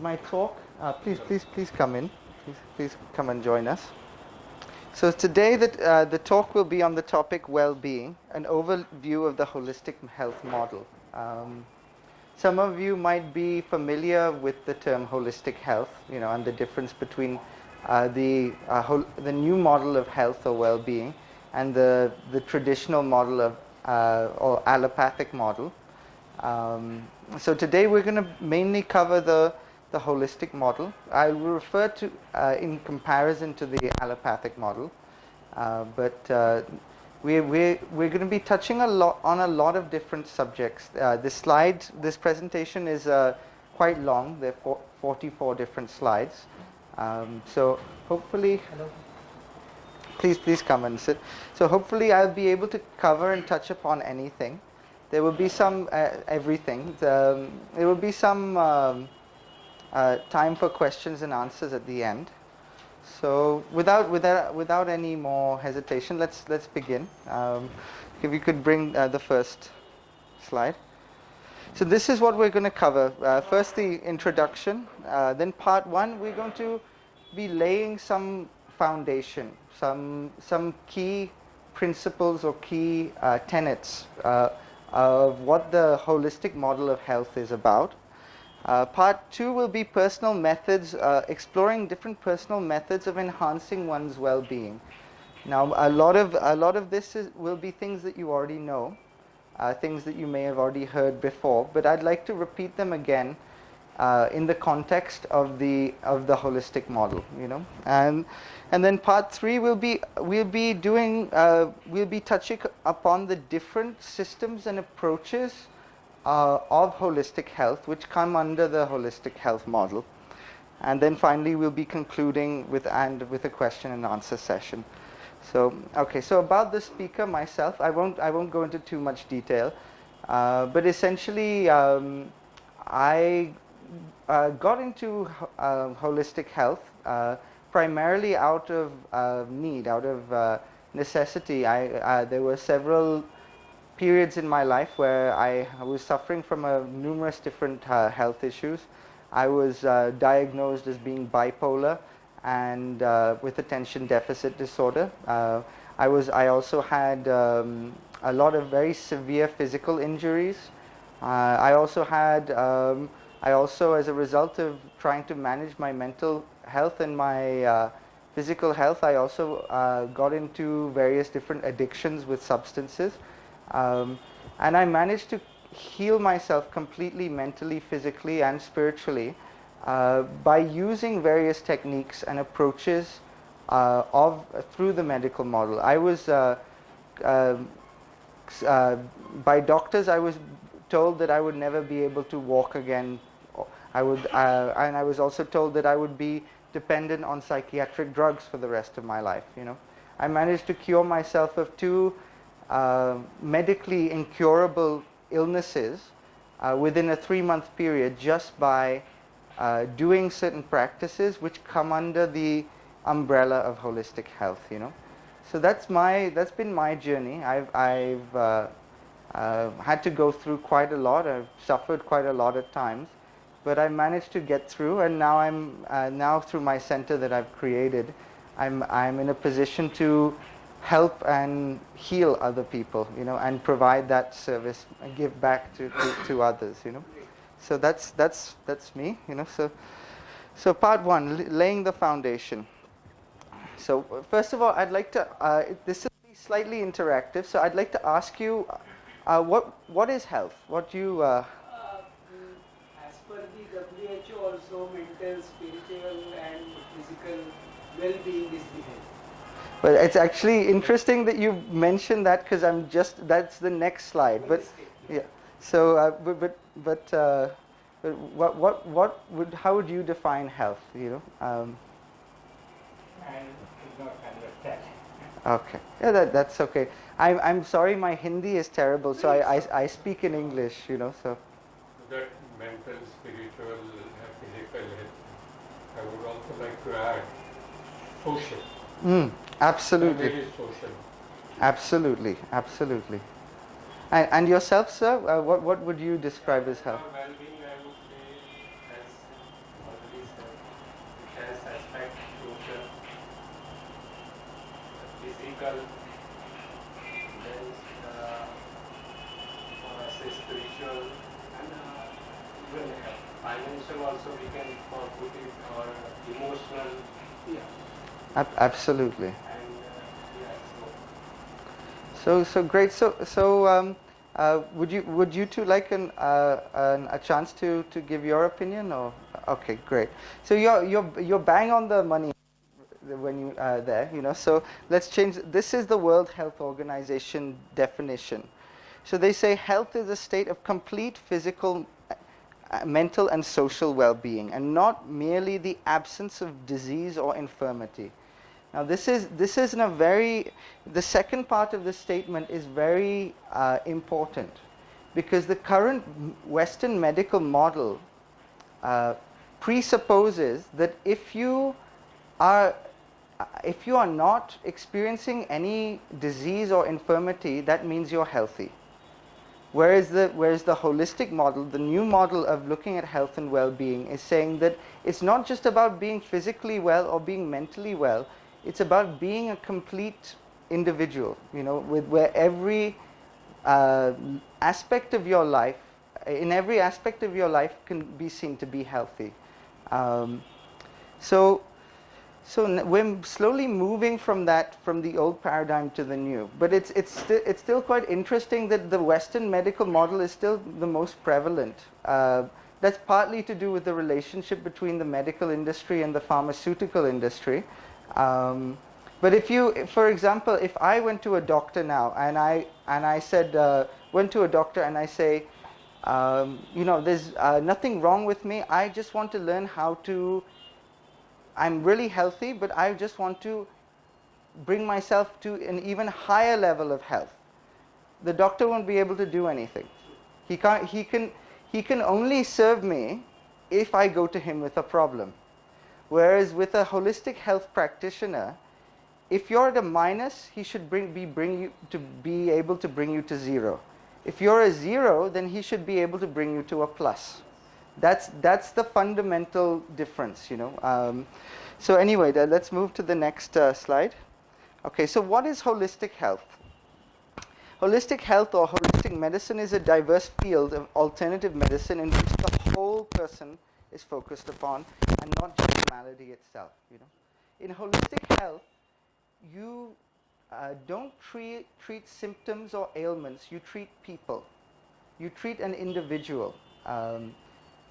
my talk. Please come in. Please come and join us. So today the talk will be on the topic well-being, an overview of the holistic health model. Some of you might be familiar with the term holistic health, and the difference between the new model of health or well-being and the traditional model of or allopathic model. So today we're going to mainly cover the holistic model. I will refer to in comparison to the allopathic model, but we're going to be touching on a lot of different subjects. This presentation is quite long. There are 44 different slides. So hopefully, hello. Please come and sit. So hopefully I'll be able to cover and touch upon anything. There will be some everything. There will be some time for questions and answers at the end. So without any more hesitation, let's begin. If you could bring the first slide. So this is what we're going to cover. First, the introduction. Then part one, we're going to be laying some foundation, some key principles or key tenets of what the holistic model of health is about. Part two will be personal methods, exploring different personal methods of enhancing one's well-being. Now, a lot of this will be things that you already know, things that you may have already heard before, but I'd like to repeat them again in the context of the holistic model, and then part three we'll be touching upon the different systems and approaches of holistic health which come under the holistic health model, and then finally we'll be concluding with a question and answer session. So about the speaker myself, I won't go into too much detail, but essentially I got into holistic health primarily out of need, out of necessity. There were several periods in my life where I was suffering from numerous different health issues. I was diagnosed as being bipolar and with attention deficit disorder. I also had a lot of very severe physical injuries. I also, as a result of trying to manage my mental health and my physical health, I also got into various different addictions with substances. And I managed to heal myself completely mentally, physically, and spiritually by using various techniques and approaches through the medical model. I was by doctors, I was told that I would never be able to walk again. And I was also told that I would be dependent on psychiatric drugs for the rest of my life. I managed to cure myself of two medically incurable illnesses within a 3-month period just by doing certain practices which come under the umbrella of holistic health. So that's been my journey. I've had to go through quite a lot. I've suffered quite a lot at times, but I managed to get through. And now now through my center that I've created, I'm in a position to help and heal other people, and provide that service and give back to others, So that's me, So part one, laying the foundation. So first of all, I'd like to this will be slightly interactive. So I'd like to ask you, what is health? What do you? As per the WHO, also mental, spiritual, and physical well-being is the health. But it's actually interesting that you mentioned that, because that's the next slide. But yeah, so how would you define health? I could not understand. Okay, yeah, that's okay. I'm sorry, my Hindi is terrible, so I speak in English, so. That mental, spiritual, physical health. I would also like to add social. Absolutely. Very social. Absolutely. And yourself, sir? What would you describe as health? Well-being, I would say, as physical, then say spiritual, and even financial also we can put it, or emotional. Yeah. Absolutely. And yeah, So great. Would you two like a chance to give your opinion, or okay, great. So you're bang on the money when you there, you know. So let's change. This is the World Health Organization definition. So they say health is a state of complete physical, mental, and social well-being, and not merely the absence of disease or infirmity. Now this is in a very, the second part of the statement is very important, because the current Western medical model uh, presupposes that are if you are not experiencing any disease or infirmity, that means you're healthy. Whereas the holistic model, the new model of looking at health and well-being, is saying that it's not just about being physically well or being mentally well, it's about being a complete individual, you know, with where every uh, aspect of your life, in every aspect of your life, can be seen to be healthy. Um, so we're slowly moving from the old paradigm to the new. But it's still quite interesting that the Western medical model is still the most prevalent. That's partly to do with the relationship between the medical industry and the pharmaceutical industry. But for example, if I went to a doctor now and I said, went to a doctor and I say, you know, there's nothing wrong with me. I just want to learn how to. I'm really healthy, but I just want to bring myself to an even higher level of health. The doctor won't be able to do anything. He can't. He can only serve me if I go to him with a problem. Whereas with a holistic health practitioner, if you're at a minus, he should be able to bring you to zero. If you're a zero, then he should be able to bring you to a plus. That's the fundamental difference, you know. So anyway, let's move to the next slide. Okay, so what is holistic health? Holistic health or holistic medicine is a diverse field of alternative medicine in which the whole person is focused upon and not just malady itself, you know. In holistic health, you don't treat symptoms or ailments, you treat people. You treat an individual.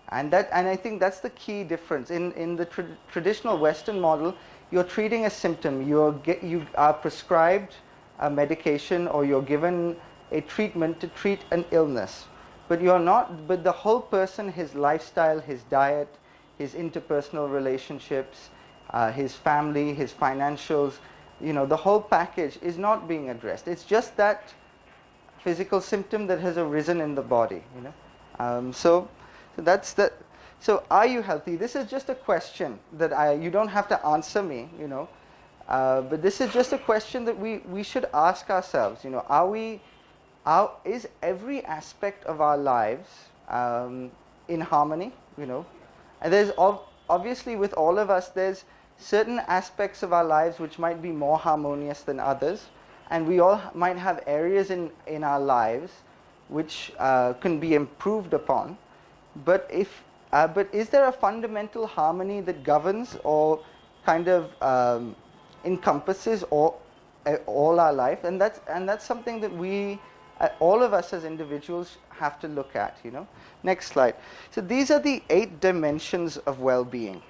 And I think that's the key difference. In the traditional Western model, you're treating a symptom. You are prescribed a medication, or you're given a treatment to treat an illness. But you're not. But the whole person, his lifestyle, his diet, his interpersonal relationships, his family, his financials, you know, the whole package is not being addressed. It's just that physical symptom that has arisen in the body, you know. So that's the. So are you healthy? This is just a question that you don't have to answer me, you know. But this is just a question that we should ask ourselves, you know. Is every aspect of our lives in harmony, you know? And there's obviously with all of us, there's certain aspects of our lives which might be more harmonious than others, and we all might have areas in our lives which can be improved upon. But is there a fundamental harmony that governs or kind of encompasses all our life? And that's something that all of us as individuals have to look at, you know. Next slide. So these are the 8 dimensions of well-being.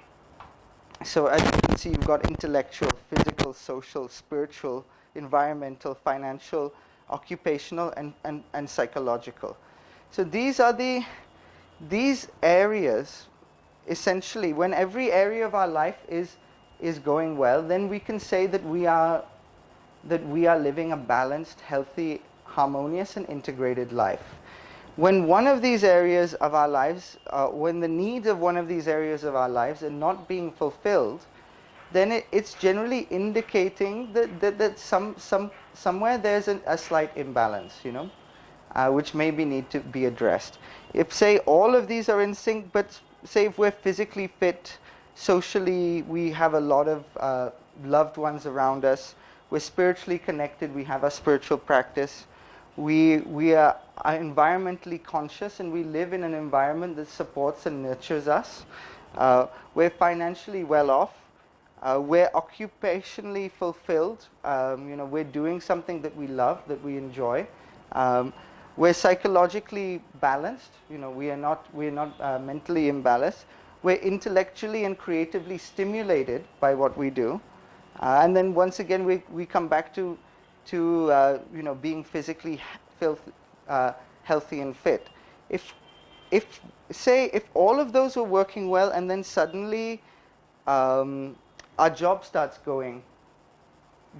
So as you can see, you've got intellectual, physical, social, spiritual, environmental, financial, occupational, and psychological. So these areas, essentially, when every area of our life is going well, then we can say that we are living a balanced, healthy, harmonious, and integrated life. When one of these areas of our lives, when the needs of one of these areas of our lives are not being fulfilled, then it's generally indicating that somewhere there's a slight imbalance, you know, which maybe need to be addressed. If, say, all of these are in sync, but say if we're physically fit, socially we have a lot of loved ones around us, we're spiritually connected, we have a spiritual practice, we are environmentally conscious, and we live in an environment that supports and nurtures us. We're financially well off. We're occupationally fulfilled. We're doing something that we love, that we enjoy. Um, we're psychologically balanced. We're not mentally imbalanced. We're intellectually and creatively stimulated by what we do. And then once again, we come back to being physically healthy and fit. If if all of those were working well, and then suddenly our job starts going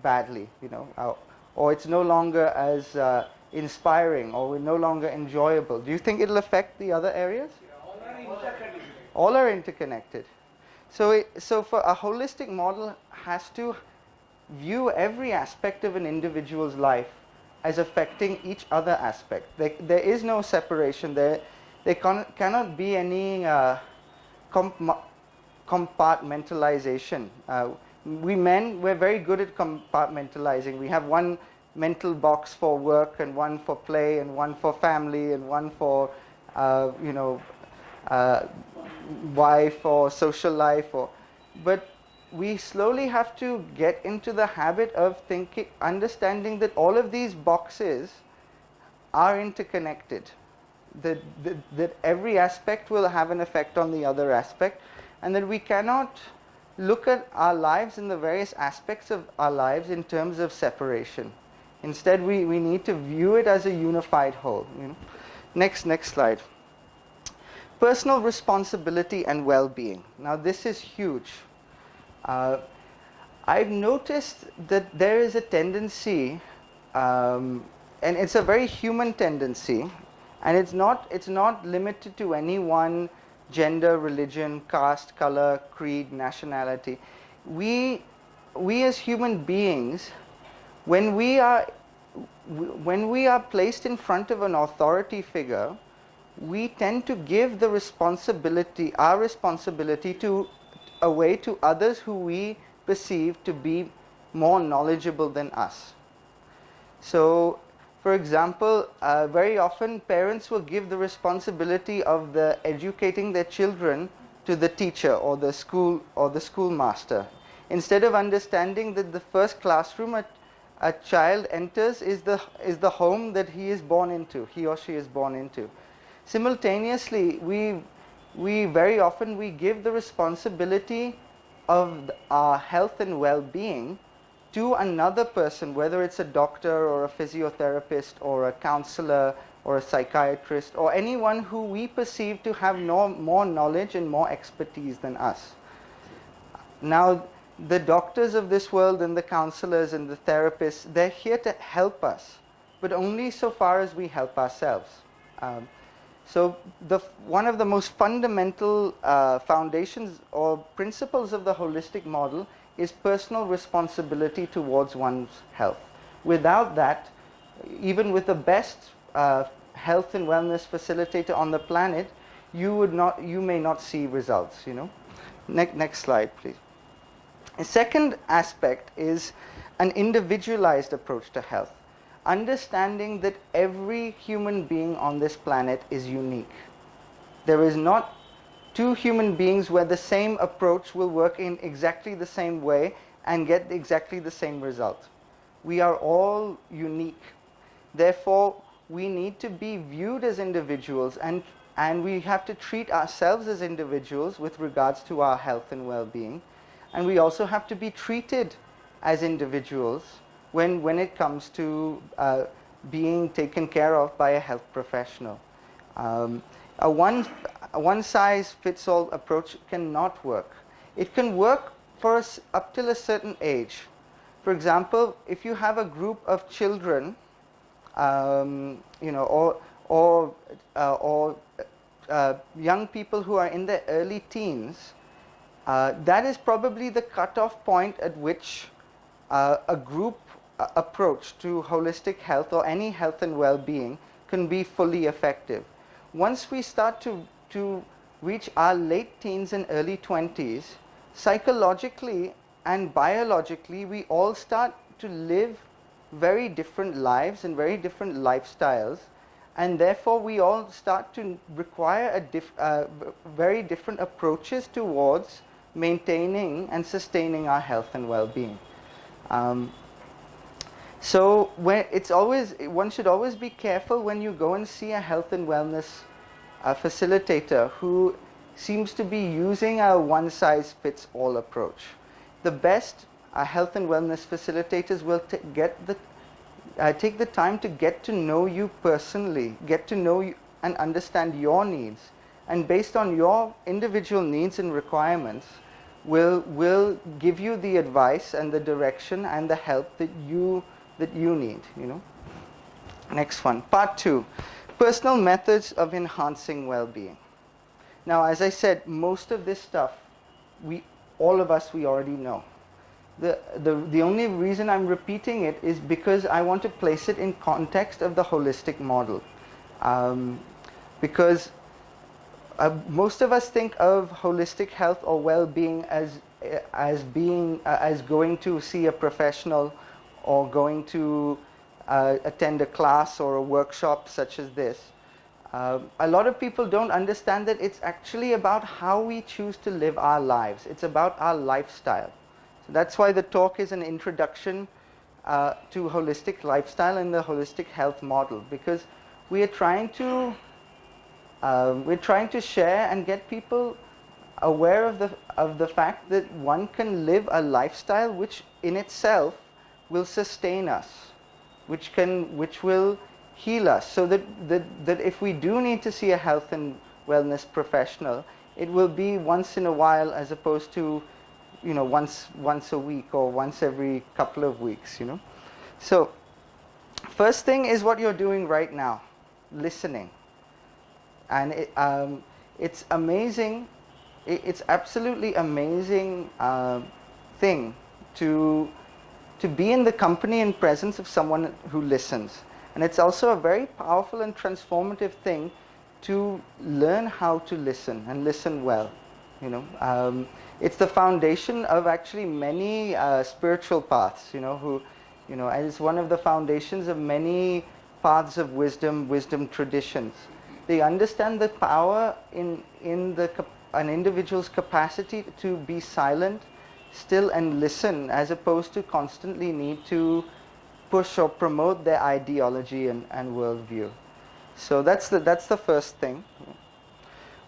badly, or it's no longer as inspiring, or we're no longer enjoyable, do you think it'll affect the other areas? All are interconnected. All are interconnected. So for a holistic model has to view every aspect of an individual's life as affecting each other aspect. There is no separation. There cannot be any compartmentalization. We're very good at compartmentalizing. We have one mental box for work, and one for play, and one for family, and one for wife or social life. But we slowly have to get into the habit of understanding that all of these boxes are interconnected, that every aspect will have an effect on the other aspect, and that we cannot look at our lives and the various aspects of our lives in terms of separation. Instead, we need to view it as a unified whole. Next slide. Personal responsibility and well-being. Now this is huge. I've noticed that there is a tendency, and it's a very human tendency, and it's not limited to any one gender, religion, caste, color, creed, nationality. We as human beings, when we are placed in front of an authority figure, we tend to give our responsibility away to others who we perceive to be more knowledgeable than us. So, for example, very often parents will give the responsibility of educating their children to the teacher or the schoolmaster, instead of understanding that the first classroom a child enters is the home that he or she is born into. Simultaneously, we very often give the responsibility of our health and well-being to another person, whether it's a doctor or a physiotherapist or a counselor or a psychiatrist, or anyone who we perceive to have more knowledge and more expertise than us. Now, the doctors of this world and the counselors and the therapists, they're here to help us, but only so far as we help ourselves. So one of the most fundamental foundations or principles of the holistic model is personal responsibility towards one's health. Without that, even with the best health and wellness facilitator on the planet, you may not see results. Next slide, please. A second aspect is an individualized approach to health. Understanding that every human being on this planet is unique. There is not two human beings where the same approach will work in exactly the same way and get exactly the same result. We are all unique. Therefore, we need to be viewed as individuals, and we have to treat ourselves as individuals with regards to our health and well-being. And we also have to be treated as individuals when it comes to being taken care of by a health professional. A one-size-fits-all approach cannot work. It can work for us up till a certain age. For example, if you have a group of children, or young people who are in their early teens, that is probably the cutoff point at which a group approach to holistic health or any health and well-being can be fully effective. Once we start to reach our late teens and early 20s, psychologically and biologically we all start to live very different lives and very different lifestyles, and therefore we all start to require very different approaches towards maintaining and sustaining our health and well-being. Um, so one should always be careful when you go and see a health and wellness facilitator who seems to be using a one-size-fits-all approach. The best health and wellness facilitators will take the time to get to know you personally, get to know you and understand your needs, and based on your individual needs and requirements, will give you the advice and the direction and the help that you need. Next one, part 2, personal methods of enhancing well-being. Now, as I said, most of this stuff, all of us already know. The only reason I'm repeating it is because I want to place it in context of the holistic model. Because most of us think of holistic health or well-being as going to see a professional or going to attend a class or a workshop such as this. A lot of people don't understand that it's actually about how we choose to live our lives. It's about our lifestyle. So that's why the talk is an introduction to holistic lifestyle and the holistic health model, because we are trying to share and get people aware of the fact that one can live a lifestyle which in itself will sustain us, which will heal us, so that if we do need to see a health and wellness professional, it will be once in a while as opposed to once a week or once every couple of weeks. So first thing is what you're doing right now, listening. And it's amazing, it's absolutely amazing thing to be in the company and presence of someone who listens. And it's also a very powerful and transformative thing to learn how to listen and listen well. It's the foundation of actually many spiritual paths. And it's one of the foundations of many paths of wisdom traditions. They understand the power in an individual's capacity to be silent, still, and listen, as opposed to constantly need to push or promote their ideology and worldview. So that's the first thing.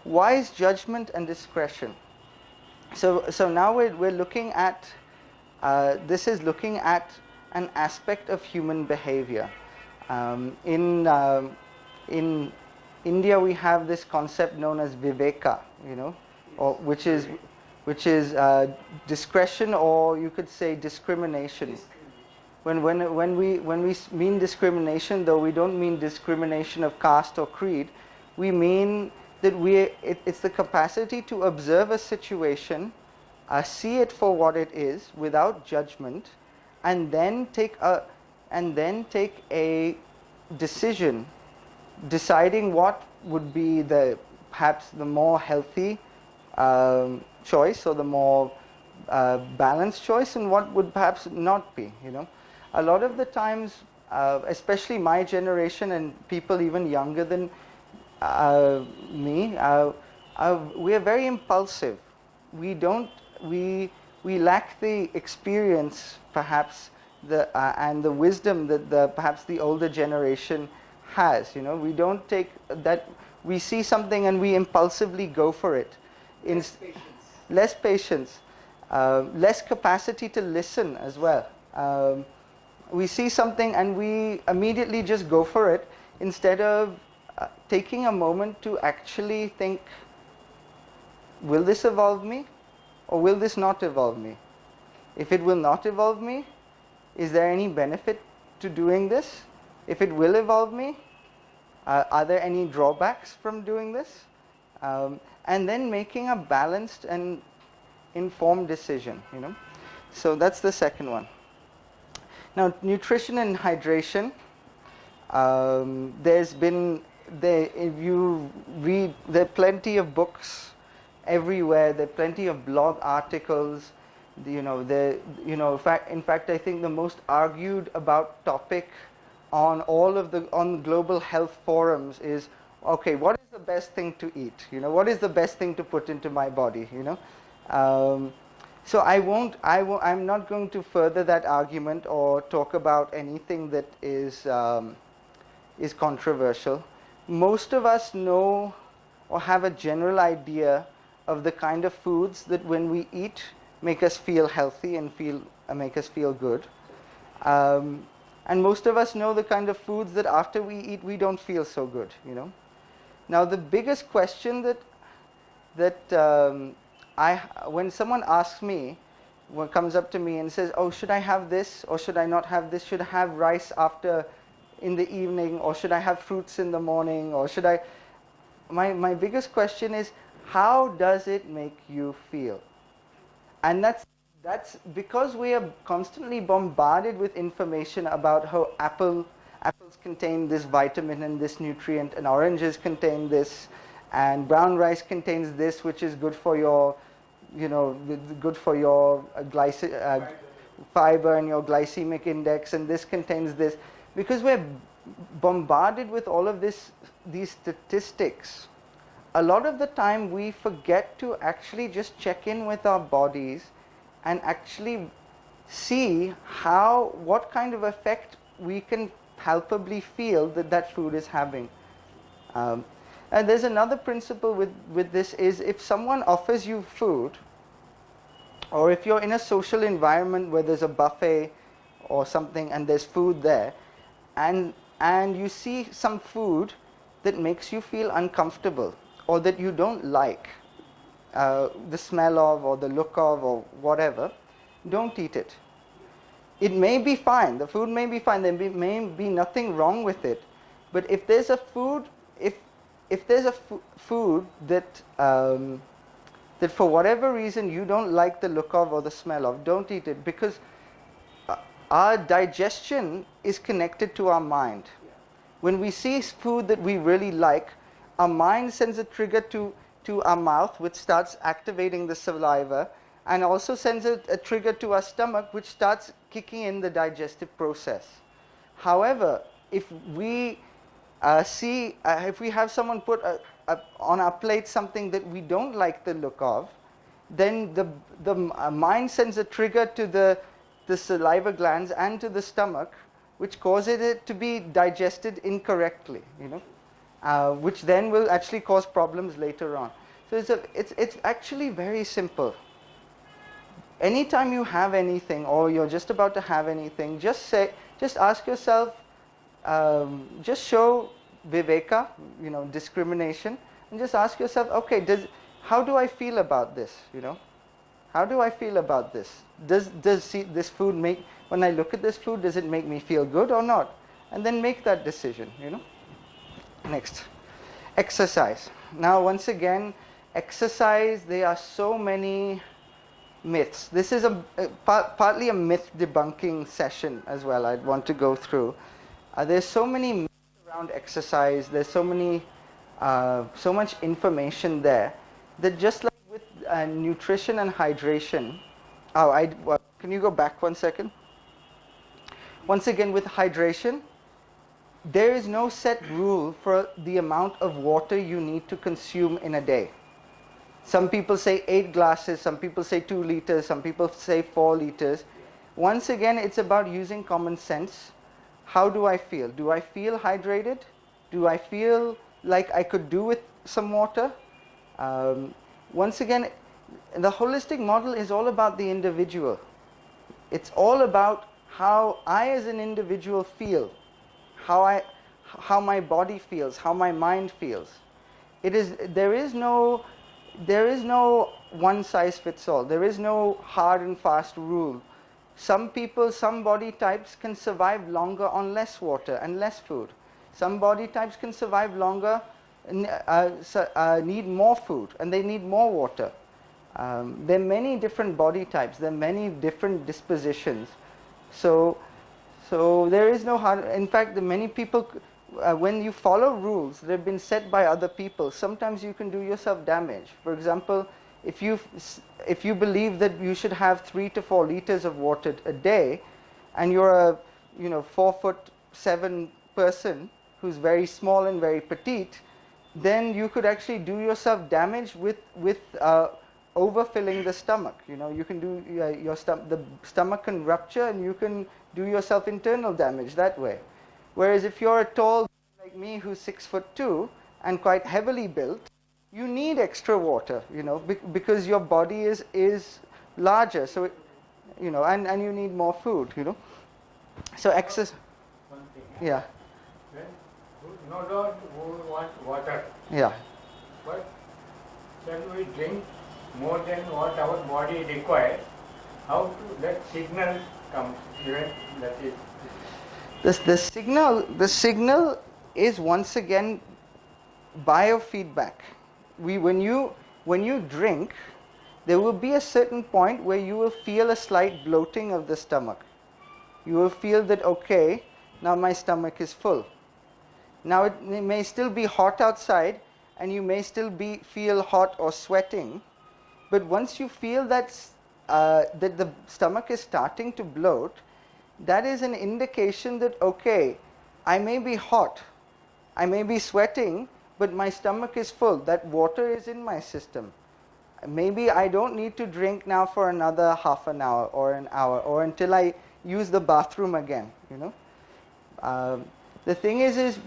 Wise judgment and discretion. So now we're looking at this is looking at an aspect of human behavior. In India, we have this concept known as viveka, or which is discretion, or you could say discrimination. When we mean discrimination, though, we don't mean discrimination of caste or creed. We mean that it's the capacity to observe a situation, see it for what it is without judgment, and then take a decision, deciding what would be perhaps the more healthy choice, or the more balanced choice, and what would perhaps not be. A lot of the times, especially my generation and people even younger than me, we are very impulsive. We lack the experience, perhaps, and the wisdom that perhaps the older generation has. We don't take that. We see something and we impulsively go for it. Less patience, less capacity to listen as well. We see something and we immediately just go for it, instead of taking a moment to actually think, will this evolve me, or will this not evolve me? If it will not evolve me, is there any benefit to doing this? If it will evolve me, are there any drawbacks from doing this? And then making a balanced and informed decision. So that's the second one. Now, nutrition and hydration. If you read, there are plenty of books everywhere. There are plenty of blog articles. In fact, I think the most argued about topic on on global health forums is, okay, what is the best thing to eat? What is the best thing to put into my body? Um, so I'm not going to further that argument or talk about anything that is controversial. Most of us know or have a general idea of the kind of foods that when we eat make us feel healthy and make us feel good. Um, and most of us know the kind of foods that after we eat we don't feel so good. Now the biggest question that when someone asks me, when comes up to me and says, "Oh, should I have this or should I not have this? Should I have rice after in the evening, or should I have fruits in the morning, or should I?" My biggest question is, how does it make you feel? And that's because we are constantly bombarded with information about how apples contain this vitamin and this nutrient, and oranges contain this, and brown rice contains this, which is good for your, good for your fiber and your glycemic index, and this contains this. Because we're bombarded with all of these statistics, a lot of the time we forget to actually just check in with our bodies and actually see what kind of effect we can palpably feel that food is having. Um, and there's another principle with this is, if someone offers you food, or if you're in a social environment where there's a buffet or something and there's food there, and you see some food that makes you feel uncomfortable or that you don't like the smell of or the look of or whatever, don't eat it. It may be fine, the food may be fine, may be nothing wrong with it, but if there's a food, if there's a food that that for whatever reason you don't like the look of or the smell of, don't eat it, because our digestion is connected to our mind. When we see food that we really like, our mind sends a trigger to our mouth, which starts activating the saliva, and also sends a trigger to our stomach, which starts kicking in the digestive process. However, if we if we have someone put on our plate something that we don't like the look of, then the mind sends a trigger to the saliva glands and to the stomach, which causes it to be digested incorrectly, which then will actually cause problems later on. So it's actually very simple. Anytime you have anything, or you're just about to have anything, just ask yourself, just show viveka, discrimination, and just ask yourself, okay, how do I feel about this? How do I feel about this? Does this food when I look at this food, does it make me feel good or not? And then make that decision, Next, exercise. Now, once again, exercise, there are so many myths. This is partly a myth debunking session as well I'd want to go through. There's so many myths around exercise, there's so much information there, that just like with nutrition and hydration, can you go back 1 second? Once again, with hydration, there is no set rule for the amount of water you need to consume in a day. Some people say 8 glasses, some people say 2 liters, some people say 4 liters. Once again, it's about using common sense. How do I feel? Do I feel hydrated? Do I feel like I could do with some water? Once again, the holistic model is all about the individual. It's all about how I as an individual feel, how my body feels, how my mind feels. There is no one size fits all. There is no hard and fast rule. Some people, some body types can survive longer on less water and less food. Some body types can survive longer, need more food, and they need more water. There are many different body types. There are many different dispositions. So there is no hard. In fact, many people, when you follow rules that have been set by other people, sometimes you can do yourself damage. For example, if you believe that you should have 3 to 4 liters of water a day, and you're a 4'7" person who's very small and very petite, then you could actually do yourself damage with overfilling the stomach. You can do the stomach can rupture, and you can do yourself internal damage that way. Whereas if you're a tall guy like me who's 6'2" and quite heavily built, you need extra water, because your body is larger. So, and you need more food, So excess. One thing. Yeah. When no doubt we want water, Yeah. but can we drink more than what our body requires? How to that signal comes? Even that is. The signal is once again biofeedback. When you drink, there will be a certain point where you will feel a slight bloating of the stomach. You will feel that, okay, now my stomach is full. Now it may still be hot outside, and you may still feel hot or sweating, but once you feel that the stomach is starting to bloat, that is an indication that, okay, I may be hot, I may be sweating, but my stomach is full. That water is in my system. Maybe I don't need to drink now for another half an hour or an hour, or until I use the bathroom again. The thing is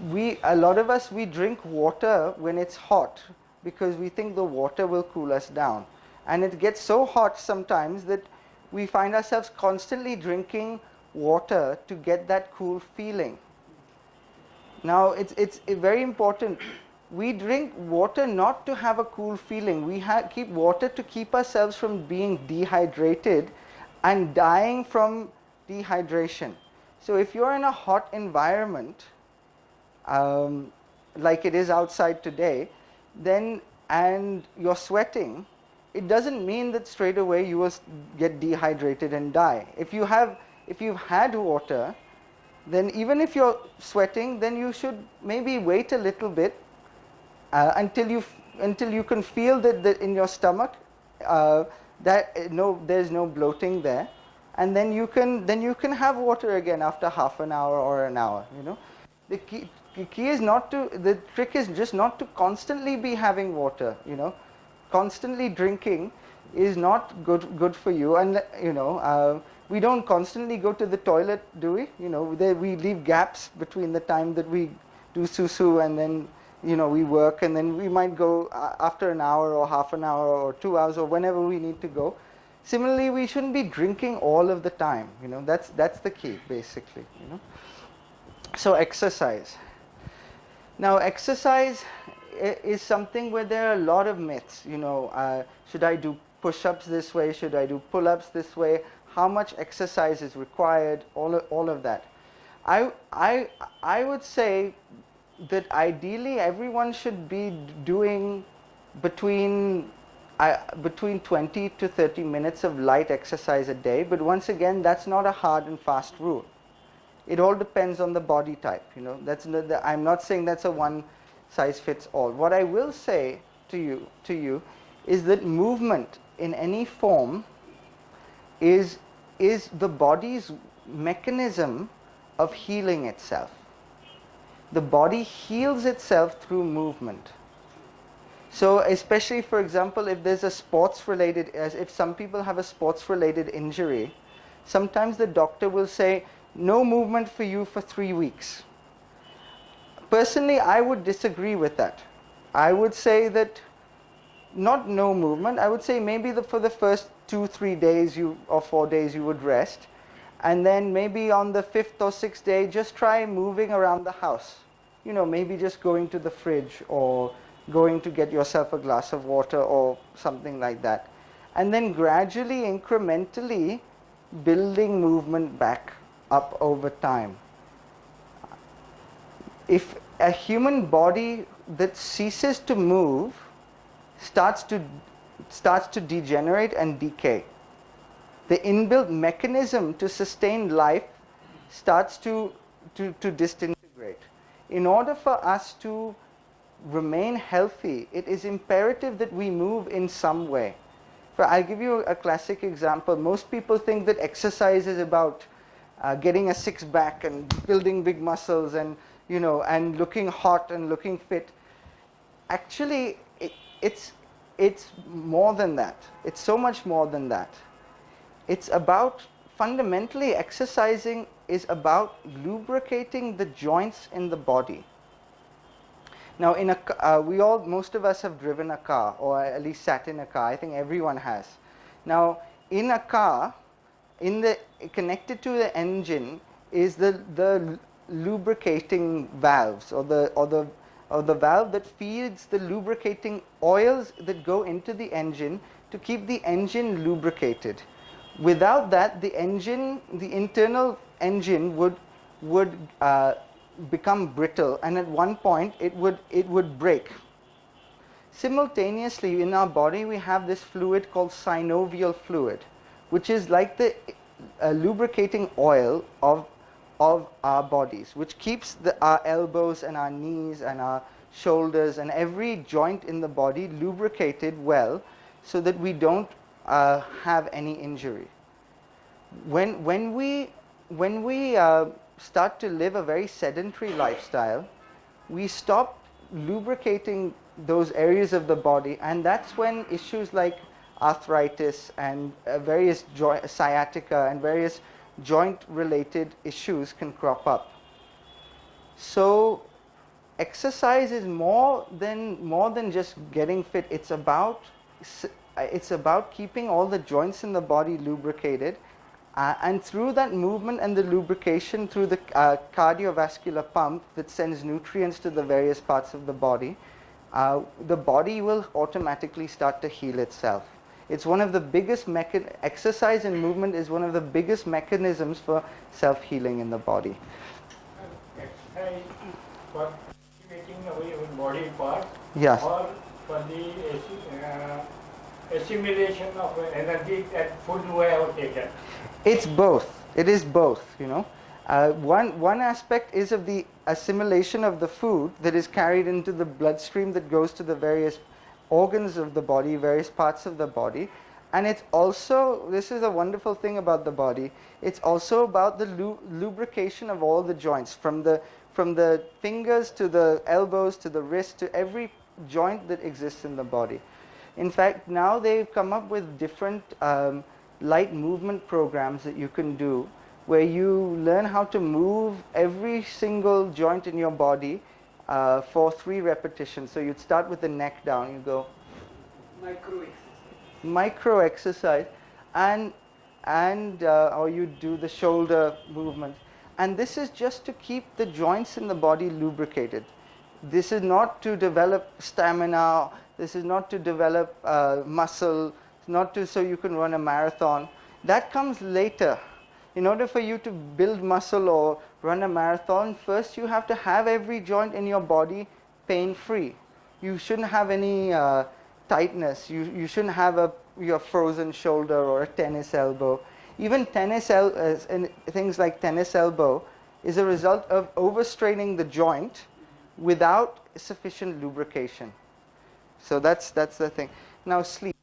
a lot of us, we drink water when it's hot because we think the water will cool us down, and it gets so hot sometimes that we find ourselves constantly drinking water to get that cool feeling. Now it's very important. We drink water not to have a cool feeling. We keep water to keep ourselves from being dehydrated and dying from dehydration. So if you're in a hot environment, like it is outside today, and you're sweating, it doesn't mean that straight away you will get dehydrated and die. If you've had water, then even if you're sweating, then you should maybe wait a little bit until you can feel that in your stomach there's no bloating there, and then you can have water again after half an hour or an hour. The key is the trick is just not to constantly be having water. Constantly drinking is not good for you, and we don't constantly go to the toilet, do we? We leave gaps between the time that we do susu and then we work, and then we might go after an hour or half an hour or 2 hours or whenever we need to go. Similarly, we shouldn't be drinking all of the time. That's the key, basically. So exercise. Now exercise is something where there are a lot of myths. Should I do push-ups this way? Should I do pull-ups this way? How much exercise is required? All of that. I would say that ideally everyone should be doing between 20 to 30 minutes of light exercise a day. But once again, that's not a hard and fast rule. It all depends on the body type. I'm not saying that's a one size fits all. What I will say to you is that movement in any form is the body's mechanism of healing itself. The body heals itself through movement. So especially, for example, if there's a if some people have a sports-related injury, sometimes the doctor will say, no movement for you for 3 weeks. Personally, I would disagree with that. I would say that not no movement. I would say maybe for the first 2-3 days or 4 days you would rest, and then maybe on the 5th or 6th day just try moving around the house. Maybe just going to the fridge or going to get yourself a glass of water or something like that, and then gradually, incrementally building movement back up over time. If a human body that ceases to move starts to degenerate and decay, the inbuilt mechanism to sustain life starts to disintegrate. In order for us to remain healthy, it is imperative that we move in some way. I'll give you a classic example. Most people think that exercise is about getting a six pack and building big muscles and and looking hot and looking fit. Actually, it's more than that. It's so much more than that. It's about, fundamentally, exercising is about lubricating the joints in the body. Now, most of us have driven a car, or at least sat in a car. I think everyone has. Now, in a car, connected to the engine is the lubricating valves, or the valve that feeds the lubricating oils that go into the engine to keep the engine lubricated. Without that, the internal engine would become brittle, and at one point it would break. Simultaneously, in our body, we have this fluid called synovial fluid, which is like the lubricating oil of our bodies, which keeps our elbows and our knees and our shoulders and every joint in the body lubricated well, so that we don't have any injury. When we start to live a very sedentary lifestyle, we stop lubricating those areas of the body, and that's when issues like arthritis and various sciatica and various joint related issues can crop up. So exercise is more than just getting fit. It's about keeping all the joints in the body lubricated, and through that movement and the lubrication, through the cardiovascular pump that sends nutrients to the various parts of the body will automatically start to heal itself. It's one of the biggest exercise and movement is one of the biggest mechanisms for self-healing in the body. Exercise for activating our body parts, yes, or for the assimilation of energy that food we have taken? It's both. It is both, one aspect is of the assimilation of the food that is carried into the bloodstream that goes to the various organs of the body, various parts of the body. And it's also, this is a wonderful thing about the body, it's also about the lubrication of all the joints, from the fingers to the elbows to the wrist to every joint that exists in the body. In fact, now they've come up with different light movement programs that you can do, where you learn how to move every single joint in your body for 3 repetitions. So you'd start with the neck down, you go micro exercise, and or you do the shoulder movement, and this is just to keep the joints in the body lubricated. This is not to develop stamina, this is not to develop muscle, it's not so you can run a marathon. That comes later. In order for you to build muscle or run a marathon, first you have to have every joint in your body pain-free. You shouldn't have any tightness. You shouldn't have your frozen shoulder or a tennis elbow. Even things like tennis elbow is a result of overstraining the joint without sufficient lubrication. So that's the thing. Now, sleep.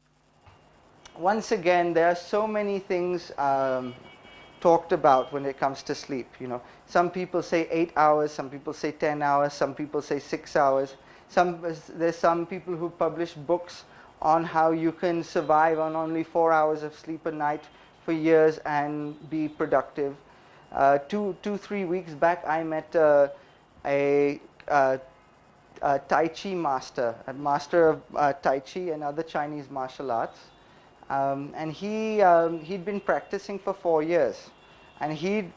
Once again, there are so many things talked about when it comes to sleep. Some people say 8 hours, some people say 10 hours, some people say 6 hours. There's some people who publish books on how you can survive on only 4 hours of sleep a night for years and be productive. 3 weeks back, I met a Tai Chi master, a master of Tai Chi and other Chinese martial arts. And he'd been practicing for 4 years, and he'd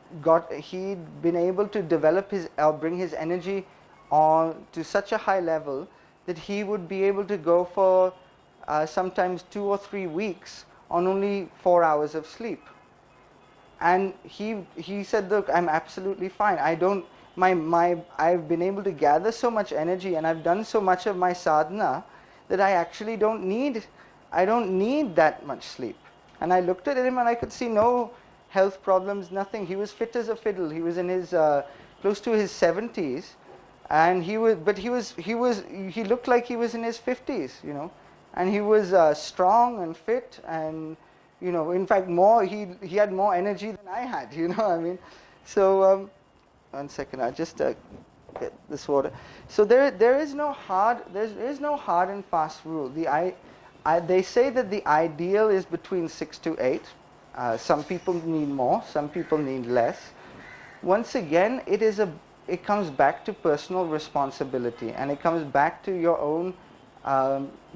been able to develop bring his energy on to such a high level that he would be able to go for sometimes 2 or 3 weeks on only 4 hours of sleep. And he said, look, I'm absolutely fine. I've been able to gather so much energy, and I've done so much of my sadhana that I actually don't need that much sleep. And I looked at him and I could see no health problems, nothing. He was fit as a fiddle. He was in his close to his 70s, and he looked like he was in his 50s. and he was strong and fit, and in fact he had more energy than I had. I mean, so 1 second, I just get this water. So there is no hard and fast rule. They say that the ideal is between 6 to 8. Some people need more, some people need less. Once again, it comes back to personal responsibility, and it comes back to your own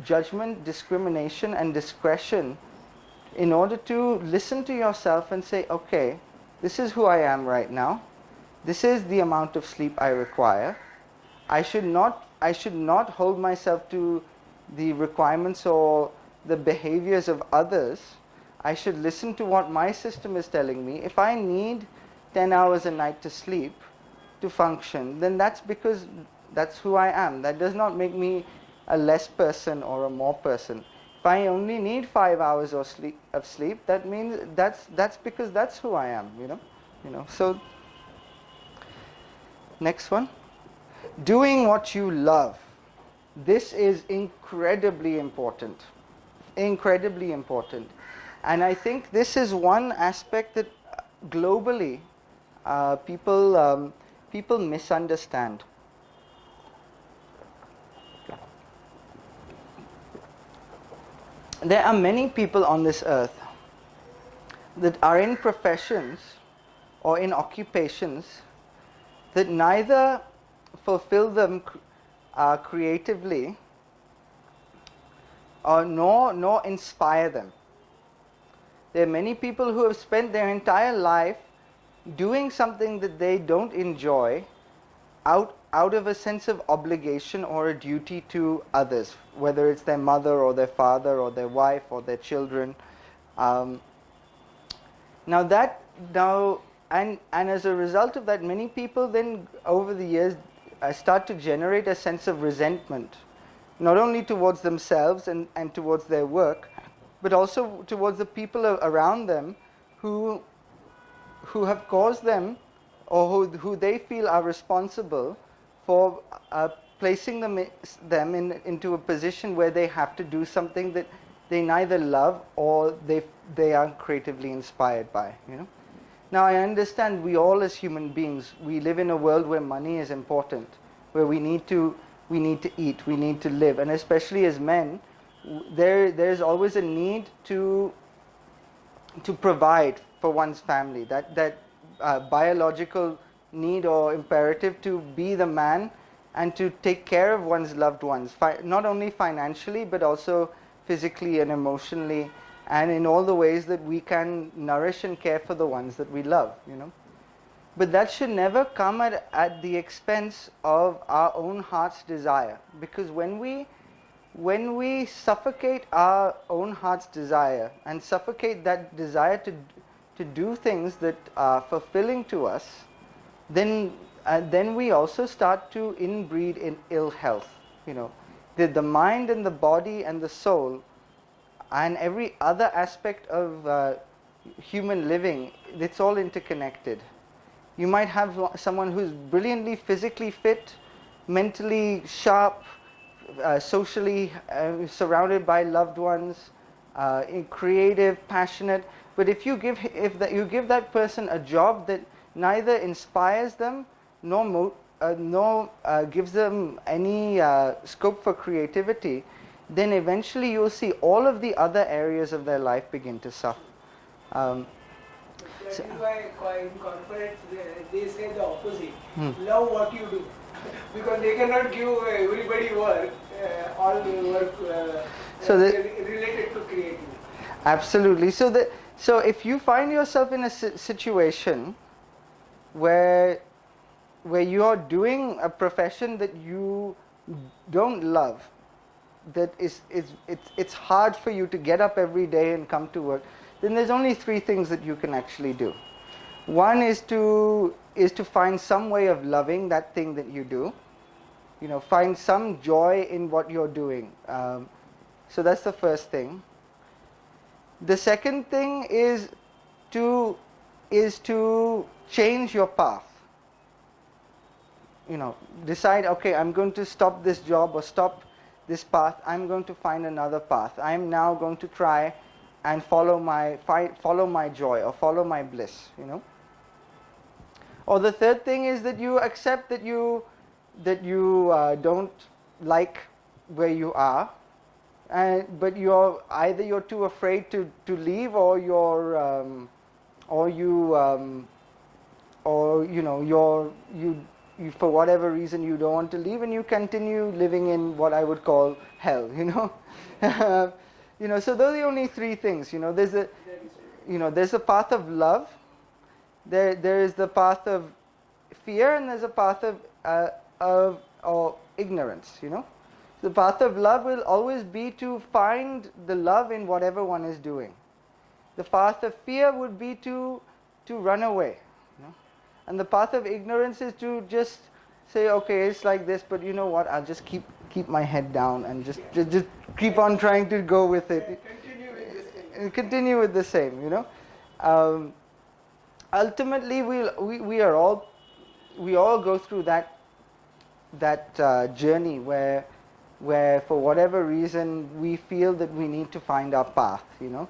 judgment, discrimination, and discretion, in order to listen to yourself and say, okay, this is who I am right now. This is the amount of sleep I require. I should not hold myself to the requirements or the behaviors of others. I should listen to what my system is telling me. If I need 10 hours a night to sleep, to function, then that's because that's who I am. That does not make me a less person or a more person. If I only need 5 hours of sleep, that means that's because that's who I am. So next one, doing what you love. This is incredibly important, incredibly important, and I think this is one aspect that globally people misunderstand. There are many people on this earth that are in professions or in occupations that neither fulfill them creatively or nor inspire them. There are many people who have spent their entire life doing something that they don't enjoy out of a sense of obligation or a duty to others, whether it's their mother or their father or their wife or their children. And as a result of that, many people then over the years start to generate a sense of resentment, not only towards themselves and towards their work, but also towards the people around them who have caused them, or who they feel are responsible for placing them into a position where they have to do something that they neither love or they are creatively inspired by. Now I understand we all as human beings, we live in a world where money is important, where we need to eat, we need to live, and especially as men, there's always a need to provide for one's family, that biological need or imperative to be the man and to take care of one's loved ones, not only financially but also physically and emotionally, and in all the ways that we can nourish and care for the ones that we love. But that should never come at the expense of our own heart's desire, because when we suffocate our own heart's desire and suffocate that desire to do things that are fulfilling to us, then we also start to inbreed in ill health. The mind and the body and the soul and every other aspect of human living, it's all interconnected. You might have someone who's brilliantly physically fit, mentally sharp, socially surrounded by loved ones, creative, passionate, but if you give that person a job that neither inspires them nor gives them any scope for creativity, then eventually you'll see all of the other areas of their life begin to suffer. That is why in corporates they say the opposite. Love what you do. Because they cannot give everybody work, all work related to creativity. Absolutely. So if you find yourself in a situation where you are doing a profession that you don't love, that it's hard for you to get up every day and come to work, then there's only 3 things that you can actually do. One is to find some way of loving that thing that you do. Find some joy in what you're doing. So that's the first thing. The second thing is to change your path. Decide, okay, I'm going to stop this job or stop this path, I'm going to find another path. I'm now going to try and follow my joy or follow my bliss, you know. Or the third thing is that you accept that you don't like where you are, but you're too afraid to leave, or you for whatever reason you don't want to leave, and you continue living in what I would call hell, you know. So those are the only three things, you know. There's a path of love, there is the path of fear, and there's a path of ignorance, you know. The path of love will always be to find the love in whatever one is doing. The path of fear would be to run away, you know? And the path of ignorance is to just say, okay, it's like this, but you know what, I'll just keep my head down and just keep on trying to go with it. Continue with the same, you know. Ultimately, we all go through that journey where for whatever reason we feel that we need to find our path, you know.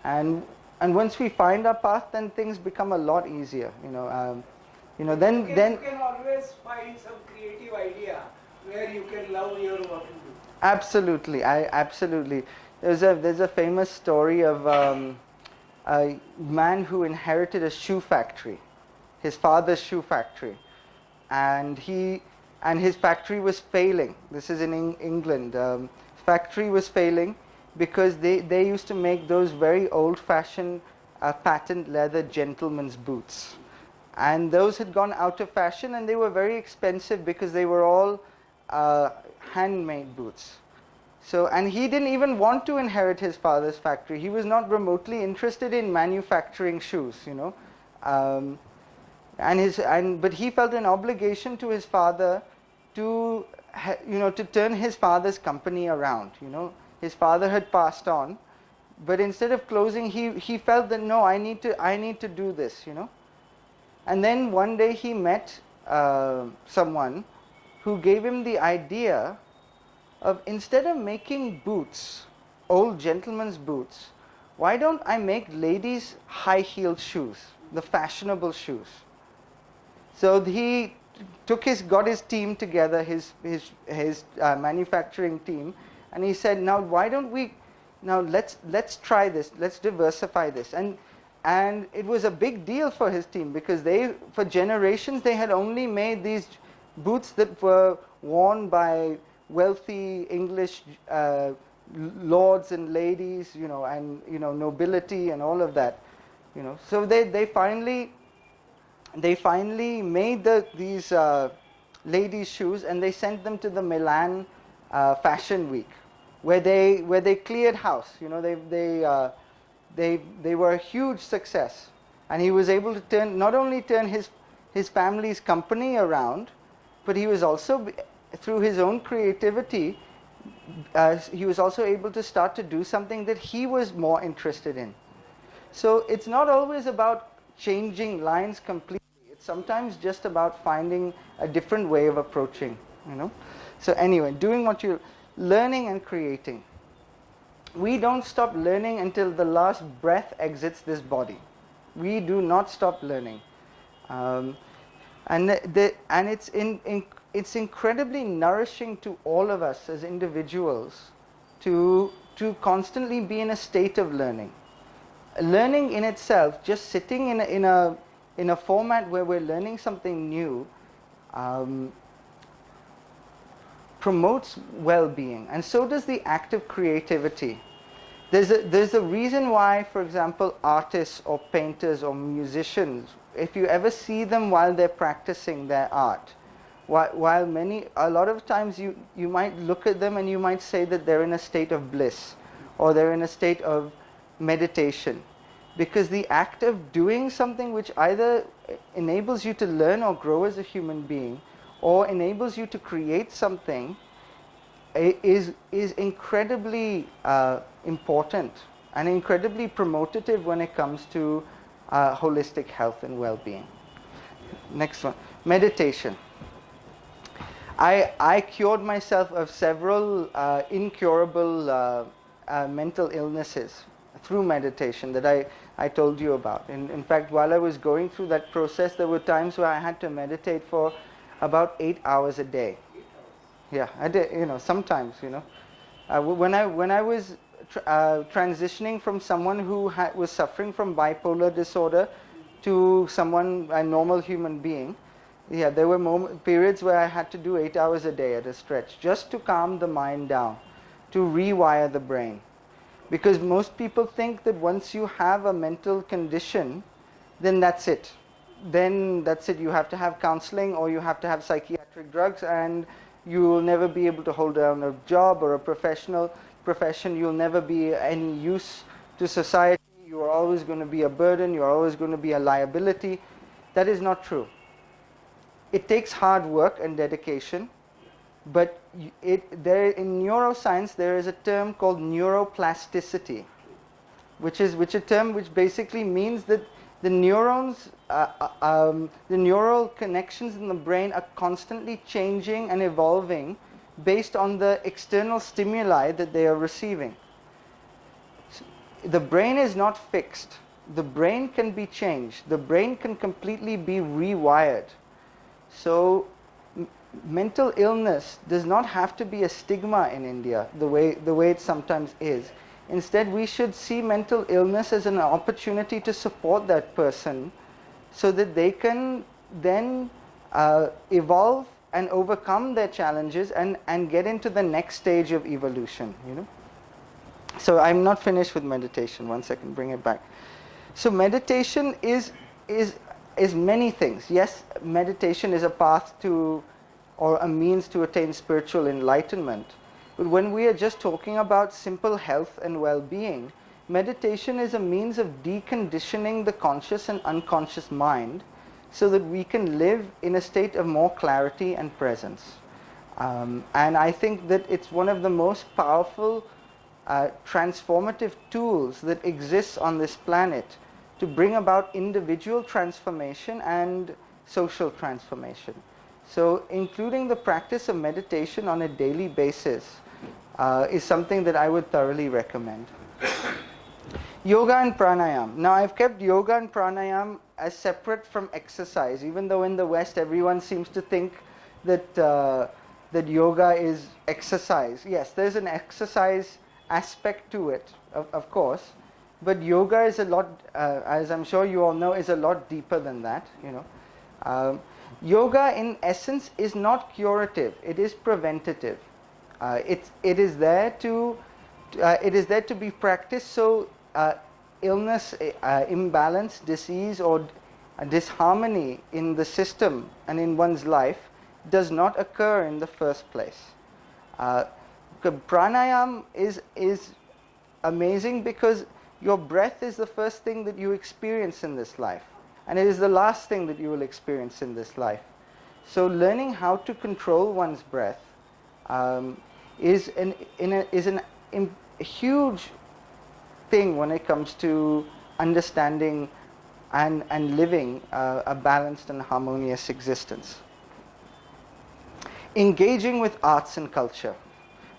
And once we find our path, then things become a lot easier, you know. Then you can always find some creative idea where you can love your work and do. Absolutely, absolutely. There's a famous story of a man who inherited a shoe factory, his father's shoe factory, and his factory was failing. This is in England. Factory was failing because they used to make those very old-fashioned patent leather gentleman's boots, and those had gone out of fashion, and they were very expensive because they were all handmade boots. So, and he didn't even want to inherit his father's factory. He was not remotely interested in manufacturing shoes, you know. But he felt an obligation to his father to turn his father's company around, you know. His father had passed on, but instead of closing, he felt that no, I need to do this, you know. And then one day he met someone who gave him the idea of, instead of making boots, old gentlemen's boots, why don't I make ladies' high-heeled shoes, the fashionable shoes? So he got his team together, his manufacturing team, and he said, now why don't we, now let's try this, let's diversify this. And it was a big deal for his team, because for generations they had only made these boots that were worn by wealthy English lords and ladies, you know, and you know, nobility and all of that, you know. So they finally made these ladies' shoes, and they sent them to the Milan Fashion Week, where they cleared house. You know, they were a huge success, and he was able to not only turn his family's company around, but he was also, through his own creativity, he was also able to start to do something that he was more interested in. So it's not always about changing lines completely. It's sometimes just about finding a different way of approaching, you know. So anyway, doing what you're learning and creating. We don't stop learning until the last breath exits this body. We do not stop learning. And it's incredibly nourishing to all of us as individuals to constantly be in a state of learning. Learning in itself, just sitting in a format where we're learning something new, promotes well-being, and so does the act of creativity. There's a reason why, for example, artists or painters or musicians, if you ever see them while they're practicing their art, a lot of times you might look at them and you might say that they're in a state of bliss, or they're in a state of meditation, because the act of doing something which either enables you to learn or grow as a human being, or enables you to create something, is incredibly important and incredibly promotive when it comes to holistic health and well-being. Next one, meditation. I cured myself of several incurable mental illnesses through meditation that I told you about. In fact, while I was going through that process, there were times where I had to meditate for about 8 hours a day. Yeah, I did. Sometimes, when I was transitioning from someone who was suffering from bipolar disorder to someone, a normal human being, yeah, there were periods where I had to do 8 hours a day at a stretch just to calm the mind down, to rewire the brain. Because most people think that once you have a mental condition, then that's it. Then that's it. You have to have counseling or you have to have psychiatric drugs, and you will never be able to hold down a job or a profession. You'll never be any use to society. You are always going to be a burden. You are always going to be a liability. That is not true. It takes hard work and dedication, but in neuroscience there is a term called neuroplasticity, which a term which basically means that the neurons, the neural connections in the brain are constantly changing and evolving based on the external stimuli that they are receiving. The brain is not fixed. The brain can be changed. The brain can completely be rewired. So mental illness does not have to be a stigma in India the way it sometimes is. Instead, we should see mental illness as an opportunity to support that person so that they can then evolve and overcome their challenges and get into the next stage of evolution. So I'm not finished with meditation. One second, bring it back. So meditation is many things. Yes, meditation is a path to, or a means to attain spiritual enlightenment. But when we are just talking about simple health and well-being, meditation is a means of deconditioning the conscious and unconscious mind so that we can live in a state of more clarity and presence. And I think that it's one of the most powerful transformative tools that exists on this planet to bring about individual transformation and social transformation. So including the practice of meditation on a daily basis is something that I would thoroughly recommend. Yoga and pranayam. Now I've kept yoga and pranayam as separate from exercise, even though in the West everyone seems to think that that yoga is exercise. Yes, there's an exercise aspect to it, of course, but yoga is a lot, as I'm sure you all know, is a lot deeper than that. Yoga in essence is not curative; it is preventative. It is there to be practiced so illness, imbalance, disease, or disharmony in the system and in one's life does not occur in the first place. Pranayam is amazing because your breath is the first thing that you experience in this life, and it is the last thing that you will experience in this life. So learning how to control one's breath is a huge thing when it comes to understanding and living a balanced and harmonious existence. Engaging with arts and culture.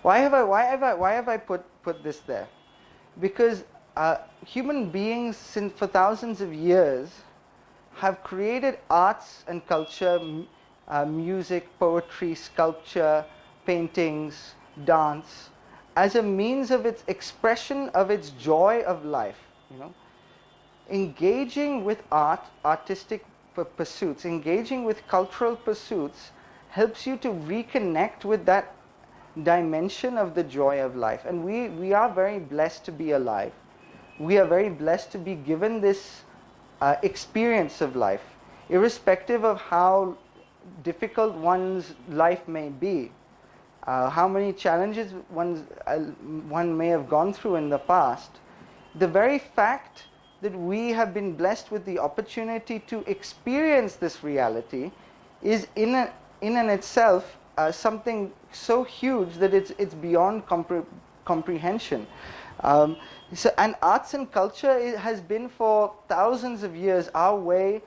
Why have I put this there? Because human beings for thousands of years have created arts and culture, music, poetry, sculpture, paintings, dance, as a means of its expression of its joy of life. Engaging with artistic pursuits, engaging with cultural pursuits helps you to reconnect with that dimension of the joy of life. And we are very blessed to be alive. We are very blessed to be given this experience of life, irrespective of how difficult one's life may be, how many challenges one may have gone through in the past. The very fact that we have been blessed with the opportunity to experience this reality is in and itself something so huge that it's beyond comprehension. And arts and culture has been for thousands of years our way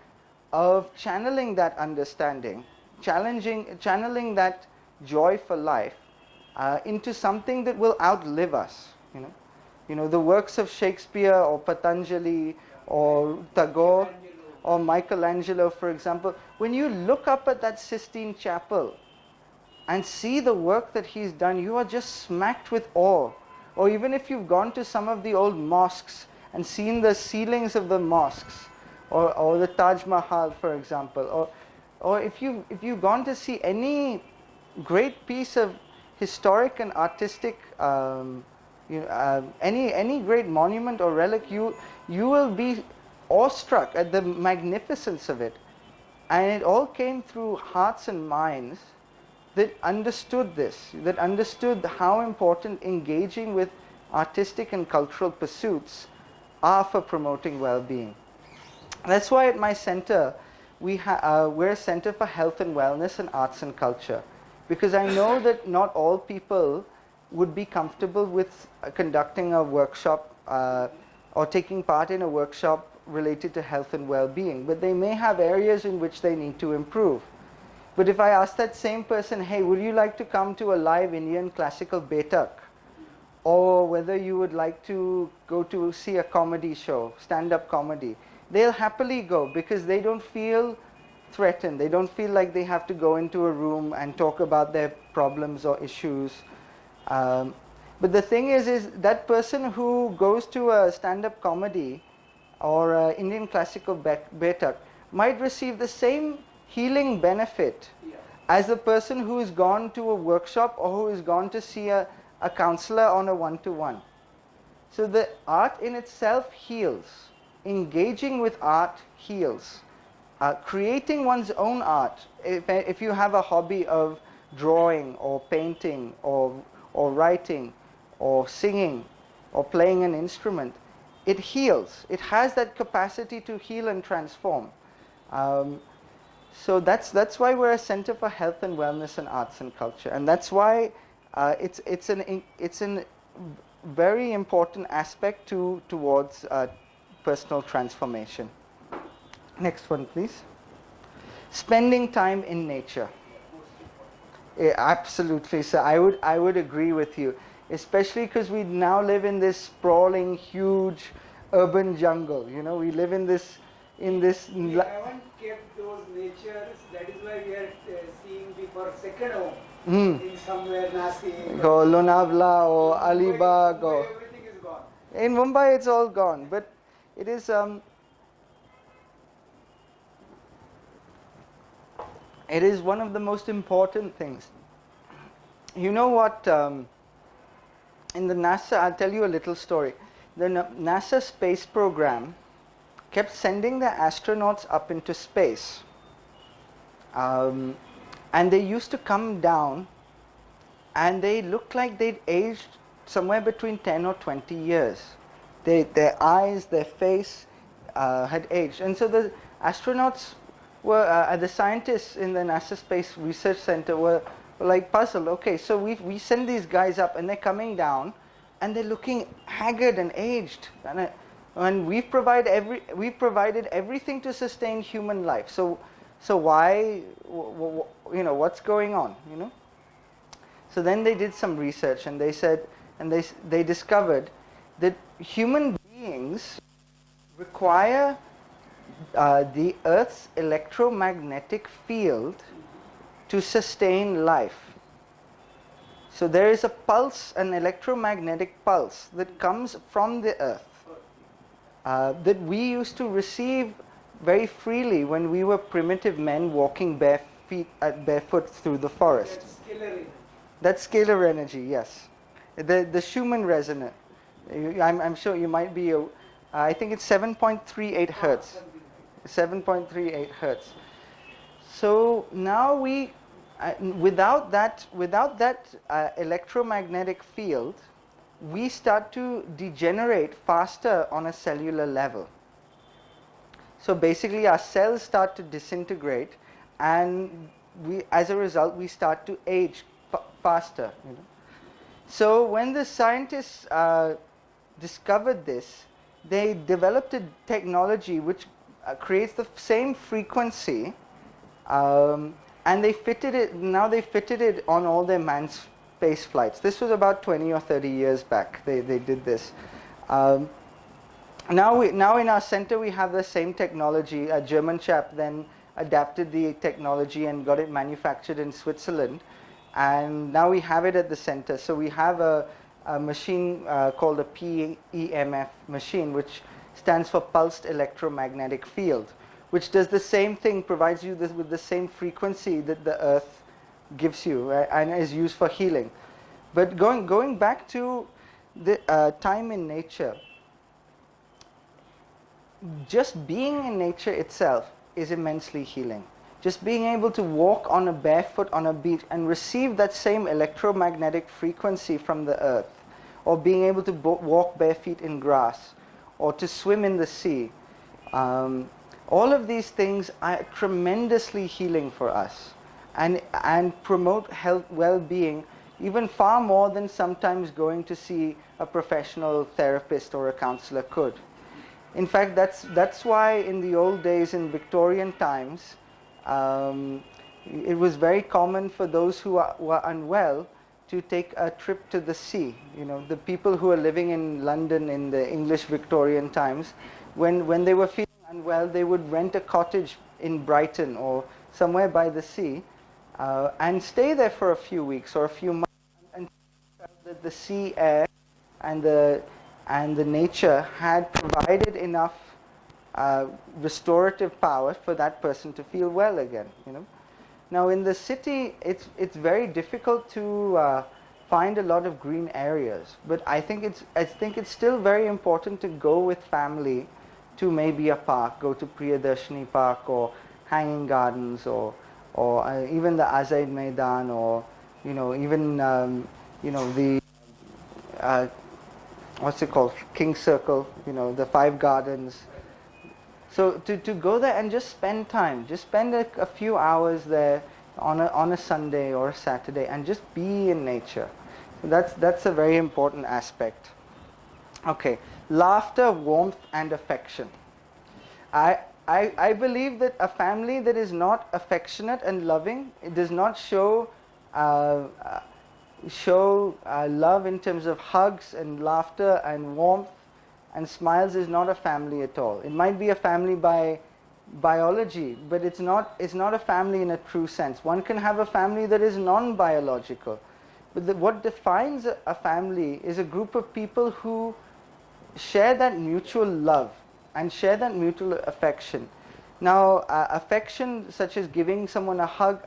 of channeling that understanding, channeling that joy for life into something that will outlive us. The works of Shakespeare or Patanjali or Tagore or Michelangelo, for example, when you look up at that Sistine Chapel and see the work that he's done, you are just smacked with awe. Or even if you've gone to some of the old mosques and seen the ceilings of the mosques, or the Taj Mahal, for example, or if you've gone to see any great piece of historic and artistic, any great monument or relic, you will be awestruck at the magnificence of it. And it all came through hearts and minds that understood this, that understood how important engaging with artistic and cultural pursuits are for promoting well-being. That's why at my center, we're a center for health and wellness and arts and culture, because I know that not all people would be comfortable with conducting a workshop or taking part in a workshop related to health and well-being, but they may have areas in which they need to improve. But if I ask that same person, hey, would you like to come to a live Indian classical Betak? Or whether you would like to go to see a comedy show, stand-up comedy, they'll happily go because they don't feel threatened. They don't feel like they have to go into a room and talk about their problems or issues. But the thing is that person who goes to a stand-up comedy or a Indian classical Betak might receive the same healing benefit as the person who has gone to a workshop or who has gone to see a counselor on a one-to-one. So the art in itself heals. Engaging with art heals. Creating one's own art, if you have a hobby of drawing or painting or writing or singing or playing an instrument, it heals. It has that capacity to heal and transform. So that's why we're a center for health and wellness and arts and culture, and that's why it's an very important aspect towards personal transformation. Next one, please. Spending time in nature. Yeah, absolutely, sir. I would agree with you, especially because we now live in this sprawling, huge urban jungle. We live in this. We haven't kept those natures. That is why we are seeing the second home in somewhere Nashik, or Lonavala or Alibag. Mumbai, everything is gone. In Mumbai, it's all gone, but it is. It is one of the most important things. You know what? In the NASA, I'll tell you a little story. The NASA space program kept sending the astronauts up into space. And they used to come down and they looked like they'd aged somewhere between 10 or 20 years. Their eyes, their face had aged. And so the astronauts were, the scientists in the NASA Space Research Center were like puzzled. Okay, so we send these guys up and they're coming down and they're looking haggard and aged. And we've provided everything to sustain human life. So why, what's going on, So then they did some research and they said, and they discovered that human beings require the Earth's electromagnetic field to sustain life. So there is a pulse, an electromagnetic pulse that comes from the Earth. That we used to receive very freely when we were primitive men walking barefoot through the forest. That's scalar energy. That's scalar energy, yes. The Schumann resonance. I'm sure you might be. I think it's 7.38 hertz. 7.38 hertz. So now without that electromagnetic field, we start to degenerate faster on a cellular level. So basically our cells start to disintegrate and as a result we start to age faster. So when the scientists discovered this, they developed a technology which creates the same frequency and they fitted it. Now they fitted it on all their manned space flights. This was about 20 or 30 years back. They did this. Um, now in our center we have the same technology. A German chap then adapted the technology and got it manufactured in Switzerland, and now we have it at the center. So we have a machine called a PEMF machine, which stands for pulsed electromagnetic field, which does the same thing, provides you with the same frequency that the earth gives you, right, and is used for healing. But going back to the time in nature, just being in nature itself is immensely healing. Just being able to walk on a barefoot on a beach and receive that same electromagnetic frequency from the earth, or being able to walk bare feet in grass, or to swim in the sea, all of these things are tremendously healing for us, and promote health, well-being, even far more than sometimes going to see a professional therapist or a counselor could. In fact, that's why in the old days, in Victorian times, it was very common for those who were unwell to take a trip to the sea. You know, the people who were living in London in the English Victorian times, when they were feeling unwell, they would rent a cottage in Brighton or somewhere by the sea, and stay there for a few weeks or a few months, and felt that the sea air and the nature had provided enough restorative power for that person to feel well again. You know, now in the city, it's very difficult to find a lot of green areas. But I think it's still very important to go with family to maybe a park, go to Priyadarshini Park or Hanging Gardens, or even the Azaid Maidan, or even the what's it called, King Circle, the Five Gardens. So to go there and just spend time, just spend a few hours there on a Sunday or a Saturday, and just be in nature. So that's a very important aspect. Okay, laughter, warmth, and affection. I believe that a family that is not affectionate and loving, it does not show love in terms of hugs and laughter and warmth and smiles, is not a family at all. It might be a family by biology, but it's not a family in a true sense. One can have a family that is non-biological, but what defines a family is a group of people who share that mutual love and share that mutual affection. Now, affection such as giving someone a hug,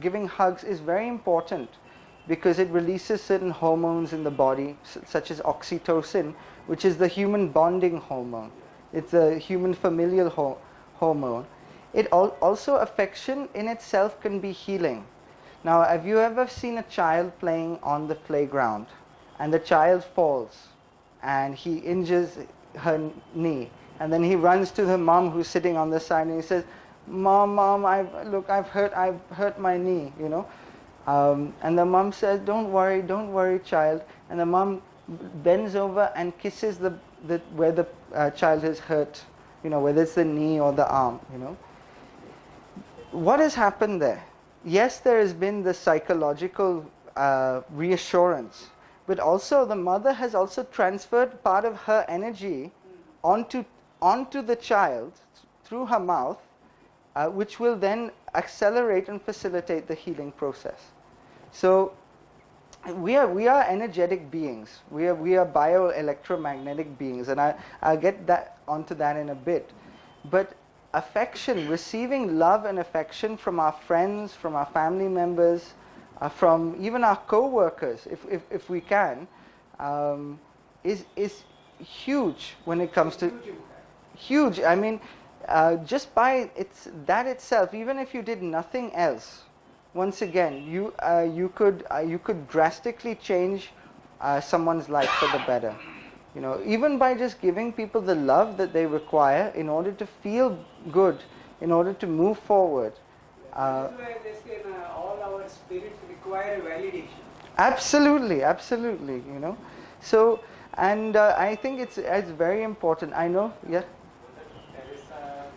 giving hugs, is very important, because it releases certain hormones in the body, such as oxytocin, which is the human bonding hormone. It's a human familial hormone. Also, affection in itself can be healing. Now, have you ever seen a child playing on the playground, and the child falls and he injures her knee, and then he runs to the mom who's sitting on the side and he says, Mom, I've hurt my knee, and the mom says, don't worry, child. And the mom bends over and kisses where the child is hurt, whether it's the knee or the arm. What has happened there? Yes, there has been the psychological reassurance, but also the mother has also transferred part of her energy onto the child through her mouth, which will then accelerate and facilitate the healing process. So we are energetic beings. We are bioelectromagnetic beings, and I'll get onto that in a bit. But affection, receiving love and affection from our friends, from our family members, from even our co-workers, if we can, is huge when it comes to huge. I mean, just by that itself, even if you did nothing else, once again, you could drastically change someone's life for the better. Even by just giving people the love that they require in order to feel good, in order to move forward. That's why they say all our spirits require validation. Absolutely. So, and I think it's very important. I know, yeah. There is a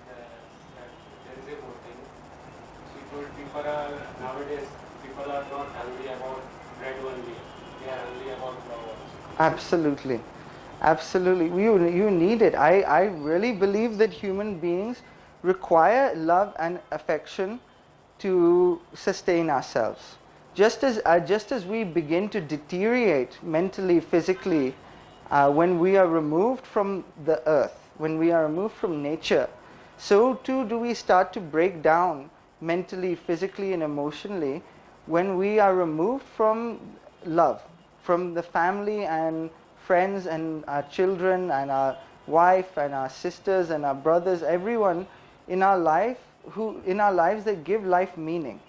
voting. She people are nowadays people are not hungry about bread only. They are hungry about love also. Absolutely. Absolutely. You need it. I really believe that human beings require love and affection to sustain ourselves. Just as we begin to deteriorate mentally, physically, when we are removed from the earth, when we are removed from nature, so too do we start to break down mentally, physically, and emotionally when we are removed from love, from the family and friends and our children and our wife and our sisters and our brothers, everyone in our life in our lives that give life meaning.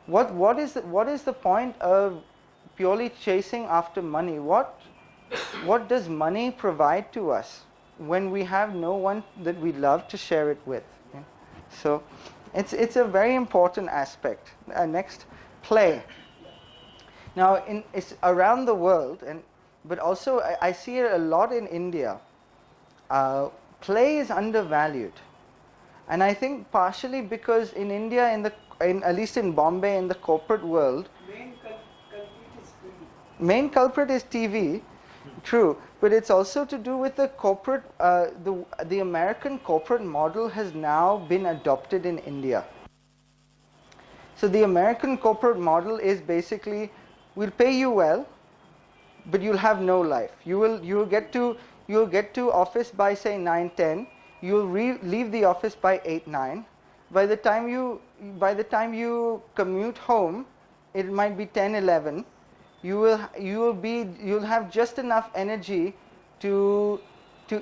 What is the point of purely chasing after money? What does money provide to us when we have no one that we love to share it with? Yeah. So it's a very important aspect. Next, play. Now, it's around the world, but also I see it a lot in India. Play is undervalued, and I think partially because in India, at least in Bombay, in the corporate world, main culprit is TV. True, but it's also to do with the corporate. The American corporate model has now been adopted in India. So the American corporate model is basically, we'll pay you well, but you'll have no life. You'll get to office by say 9:10. You'll leave the office by 8:09. By the time you commute home, it might be 10:11. You'll have just enough energy to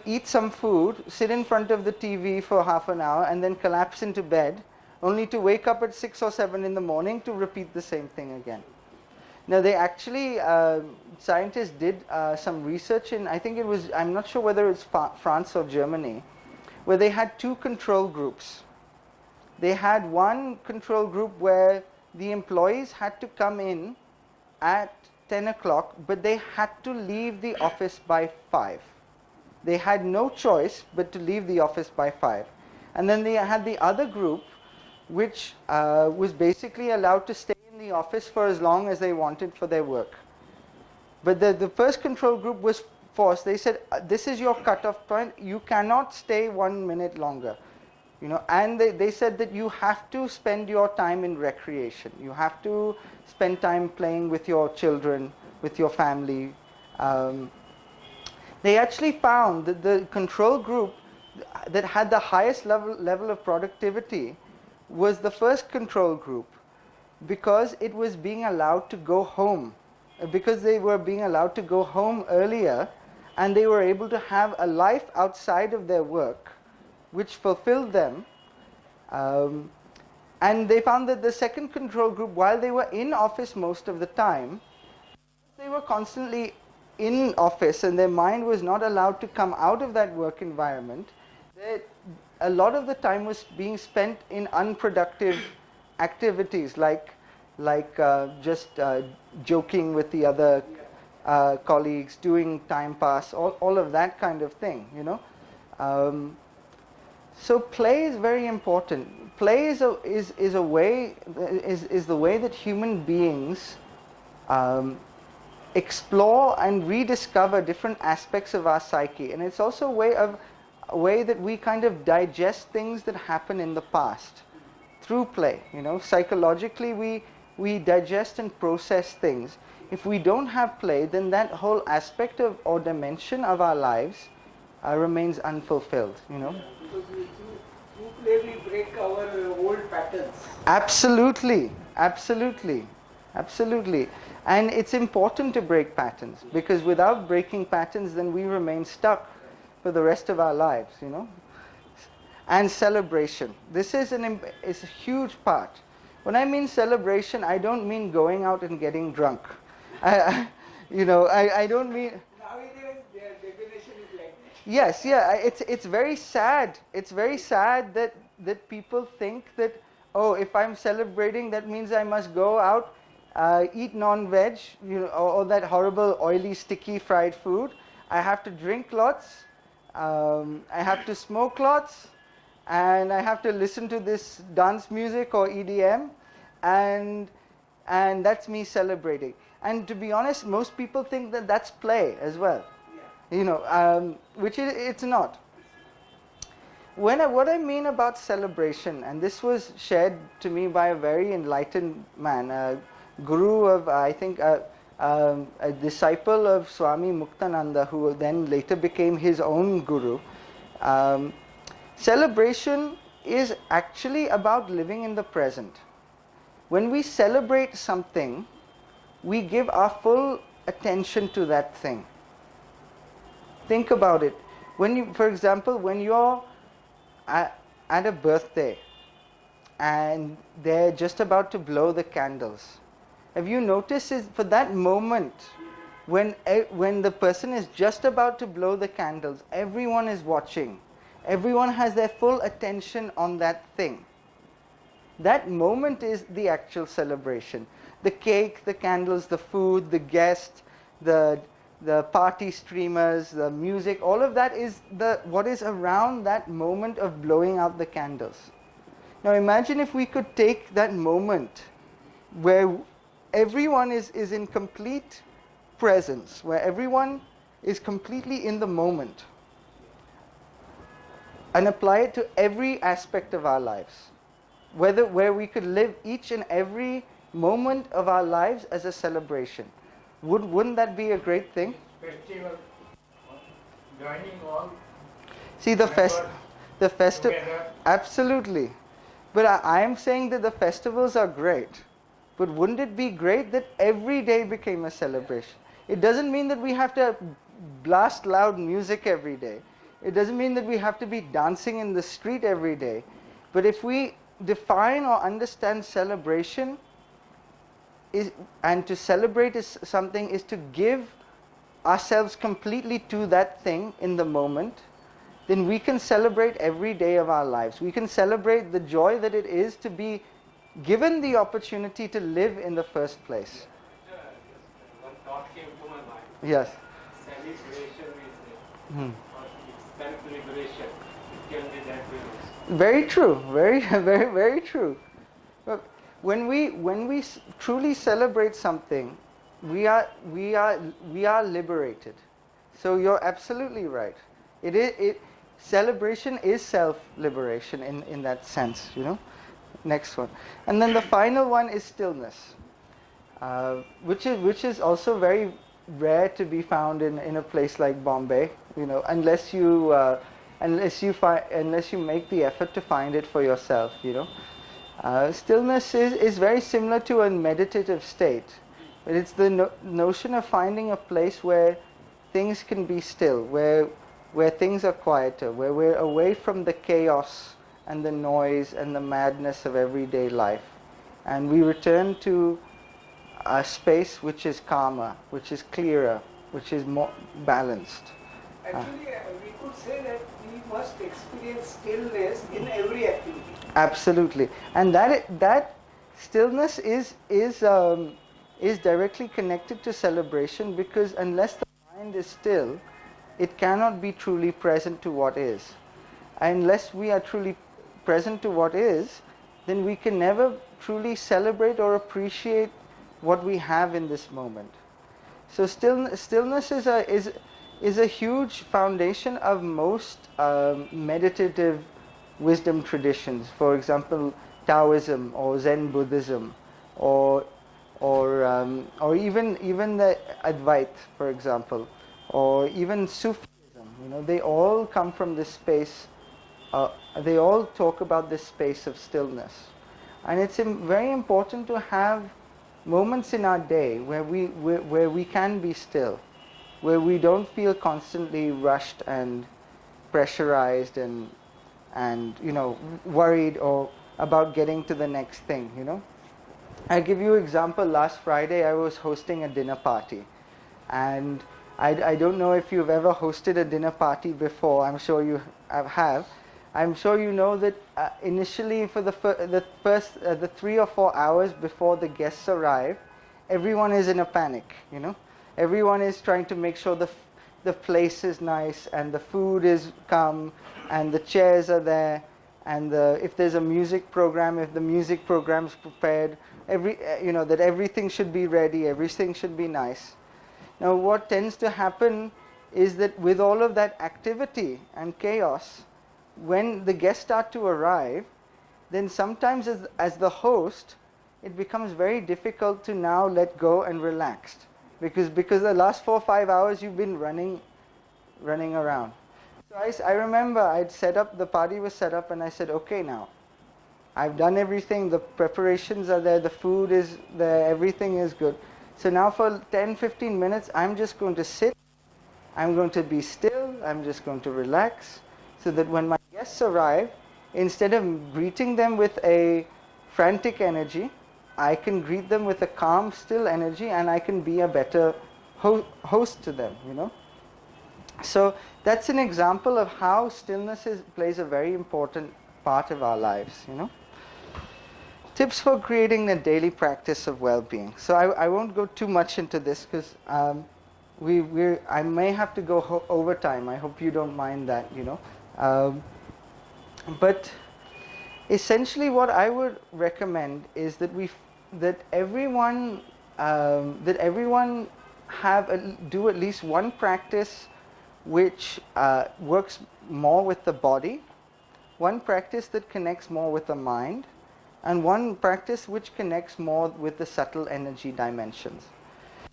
eat some food, sit in front of the TV for half an hour, and then collapse into bed, only to wake up at 6 or 7 in the morning to repeat the same thing again. Now, they actually, scientists did some research in, I think it was, I'm not sure whether it's France or Germany, where they had two control groups. They had one control group where the employees had to come in at 10 o'clock, but they had to leave the office by 5. They had no choice but to leave the office by 5. And then they had the other group, which was basically allowed to stay in the office for as long as they wanted for their work. But the first control group was forced. They said, this is your cutoff point. You cannot stay 1 minute longer. And they said that you have to spend your time in recreation. You have to spend time playing with your children, with your family. They actually found that the control group that had the highest level of productivity was the first control group, because it was being allowed to go home. Because they were being allowed to go home earlier, and they were able to have a life outside of their work, which fulfilled them. And they found that the second control group, while they were in office most of the time, they were constantly in office and their mind was not allowed to come out of that work environment. A lot of the time was being spent in unproductive activities, like just joking with the other colleagues, doing time pass, all of that kind of thing. So play is very important. Play is the way that human beings explore and rediscover different aspects of our psyche, and it's also a way that we kind of digest things that happen in the past through play. Psychologically we digest and process things. If we don't have play, then that whole aspect of or dimension of our lives remains unfulfilled. Because you clearly break our old patterns. Absolutely. And it's important to break patterns, because without breaking patterns, then we remain stuck for the rest of our lives. And celebration. This is a huge part. When I mean celebration, I don't mean going out and getting drunk. I don't mean. Nowadays, their definition is like that. Yes, yeah. It's very sad. It's very sad that people think that, oh, if I'm celebrating, that means I must go out, eat non-veg, or that horrible oily, sticky fried food. I have to drink lots. I have to smoke lots, and I have to listen to this dance music or EDM, and that's me celebrating. And to be honest, most people think that that's play as well, which it's not. What I mean about celebration, and this was shared to me by a very enlightened man, a guru of, I think, a disciple of Swami Muktananda, who then later became his own guru. Celebration is actually about living in the present. When we celebrate something, we give our full attention to that thing. Think about it. For example, when you're at a birthday and they're just about to blow the candles, have you noticed is for that moment when the person is just about to blow the candles, everyone is watching, everyone has their full attention on that thing. That moment is the actual celebration. The cake, the candles, the food, the guest, the party streamers, the music, all of that is what is around that moment of blowing out the candles. Now imagine if we could take that moment where everyone is in complete presence, where everyone is completely in the moment, and apply it to every aspect of our lives. Where we could live each and every moment of our lives as a celebration. Wouldn't that be a great thing? Festival, joining all. See the festival, absolutely. But I am saying that the festivals are great. But wouldn't it be great that every day became a celebration? It doesn't mean that we have to blast loud music every day. It doesn't mean that we have to be dancing in the street every day. But if we define or understand celebration, and to celebrate is something is to give ourselves completely to that thing in the moment, then we can celebrate every day of our lives. We can celebrate the joy that it is to be given the opportunity to live in the first place. One thought came to my mind. Yes. Celebration is or self-liberation. It can be that way also. Very true. Very, very, very true. But when we truly celebrate something, we are liberated. So you're absolutely right. Celebration is self-liberation in that sense, Next one. And then the final one is stillness, which is also very rare to be found in a place like Bombay, unless you make the effort to find it for yourself, Stillness is very similar to a meditative state, but it's the notion of finding a place where things can be still, where things are quieter, where we're away from the chaos and the noise and the madness of everyday life, and we return to a space which is calmer, which is clearer, which is more balanced. Actually, we could say that we must experience stillness in every activity. Absolutely, and that stillness is directly connected to celebration, because unless the mind is still, it cannot be truly present to what is. Unless we are truly present to what is, then we can never truly celebrate or appreciate what we have in this moment. So stillness is a huge foundation of most meditative wisdom traditions. For example, Taoism or Zen Buddhism, or even the Advaita, for example, or even Sufism. They all come from this space. They all talk about this space of stillness, and it's very important to have moments in our day where we can be still, where we don't feel constantly rushed and pressurized and worried or about getting to the next thing. I'll give you an example. Last Friday I was hosting a dinner party, and I don't know if you've ever hosted a dinner party before. I'm sure you have. I'm sure you know that initially for the first 3 or 4 hours before the guests arrive, everyone is in a panic. Everyone is trying to make sure the place is nice and the food is come and the chairs are there, and if there's a music program, if the music program's prepared, that everything should be ready, everything should be nice. Now what tends to happen is that with all of that activity and chaos, when the guests start to arrive, then sometimes as the host, it becomes very difficult to now let go and relax, because the last 4 or 5 hours you've been running around. So I remember the party was set up, and I said, okay, now I've done everything, the preparations are there, the food is there, everything is good. So now for 10-15 minutes I'm just going to sit, I'm going to be still, I'm just going to relax, so that when my guests arrive, instead of greeting them with a frantic energy, I can greet them with a calm, still energy, and I can be a better host to them, So that's an example of how stillness plays a very important part of our lives, Tips for creating a daily practice of well-being. So I won't go too much into this, because I may have to go overtime. I hope you don't mind that, But essentially, what I would recommend is that everyone do at least one practice which works more with the body, one practice that connects more with the mind, and one practice which connects more with the subtle energy dimensions.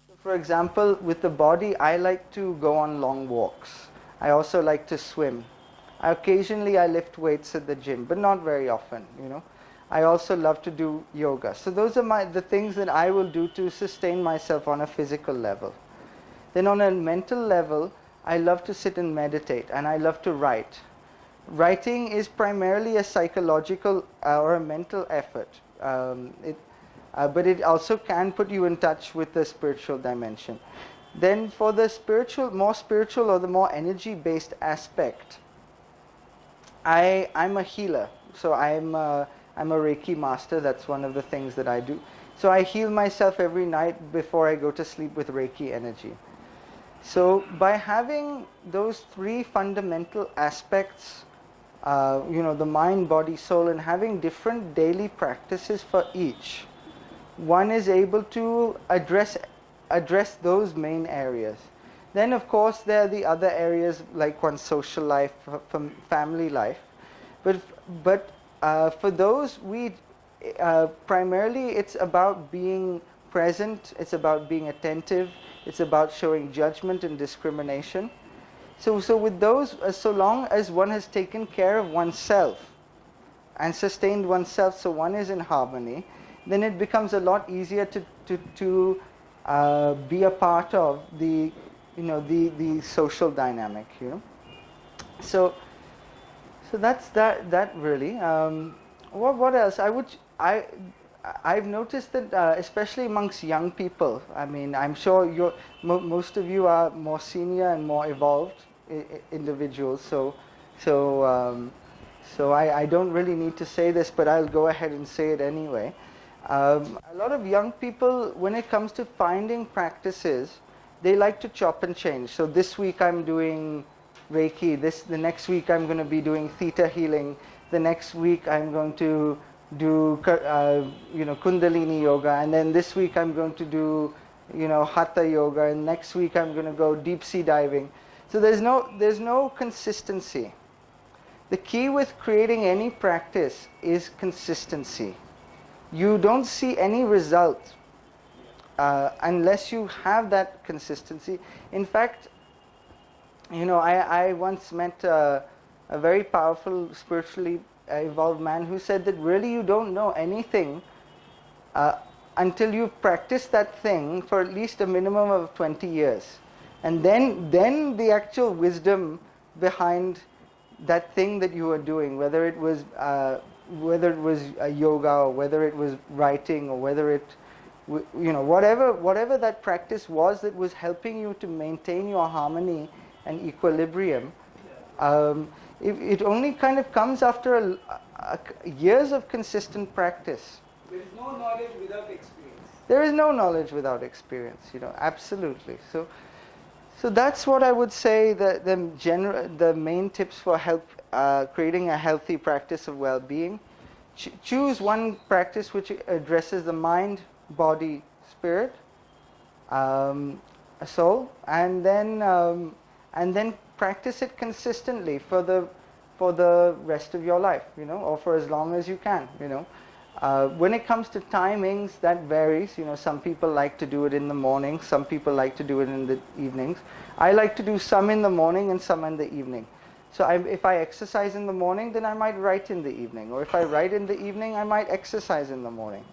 So for example, with the body, I like to go on long walks. I also like to swim. Occasionally I lift weights at the gym, but not very often, I also love to do yoga. So those are the things that I will do to sustain myself on a physical level. Then on a mental level, I love to sit and meditate, and I love to write. Writing is primarily a psychological or a mental effort, but it also can put you in touch with the spiritual dimension. Then for the more spiritual or the more energy-based aspect, I'm a healer. So I'm a Reiki master. That's one of the things that I do. So I heal myself every night before I go to sleep with Reiki energy. So by having those three fundamental aspects, the mind, body, soul, and having different daily practices for each, one is able to address those main areas. Then of course there are the other areas like one's social life, from family life, but for those primarily it's about being present, it's about being attentive, it's about showing judgment and discrimination. So with those, so long as one has taken care of oneself and sustained oneself, so one is in harmony, then it becomes a lot easier to be a part of the social dynamic, So that's that really. What else? I've noticed that especially amongst young people. I mean, I'm sure most of you are more senior and more evolved individuals. So I don't really need to say this, but I'll go ahead and say it anyway. A lot of young people, when it comes to finding practices, they like to chop and change. So this week I'm doing Reiki. The next week I'm going to be doing theta healing. The next week I'm going to do Kundalini yoga, and then this week I'm going to do Hatha yoga, and next week I'm going to go deep sea diving. So there's no consistency. The key with creating any practice is consistency. You don't see any result unless you have that consistency. In fact, I once met a very powerful, spiritually evolved man who said that really you don't know anything until you've practiced that thing for at least a minimum of 20 years. And then the actual wisdom behind that thing that you were doing, whether it was yoga, or whether it was writing, or whether it whatever that practice was that was helping you to maintain your harmony and equilibrium, it only kind of comes after years of consistent practice. There is no knowledge without experience. There is no knowledge without experience, absolutely. So that's what I would say the main tips for creating a healthy practice of well-being. Choose one practice which addresses the mind, body, spirit, soul, and then practice it consistently for the rest of your life, or for as long as you can, When it comes to timings, that varies. Some people like to do it in the morning, some people like to do it in the evenings. I like to do some in the morning and some in the evening. So if I exercise in the morning, then I might write in the evening. Or if I write in the evening, I might exercise in the morning.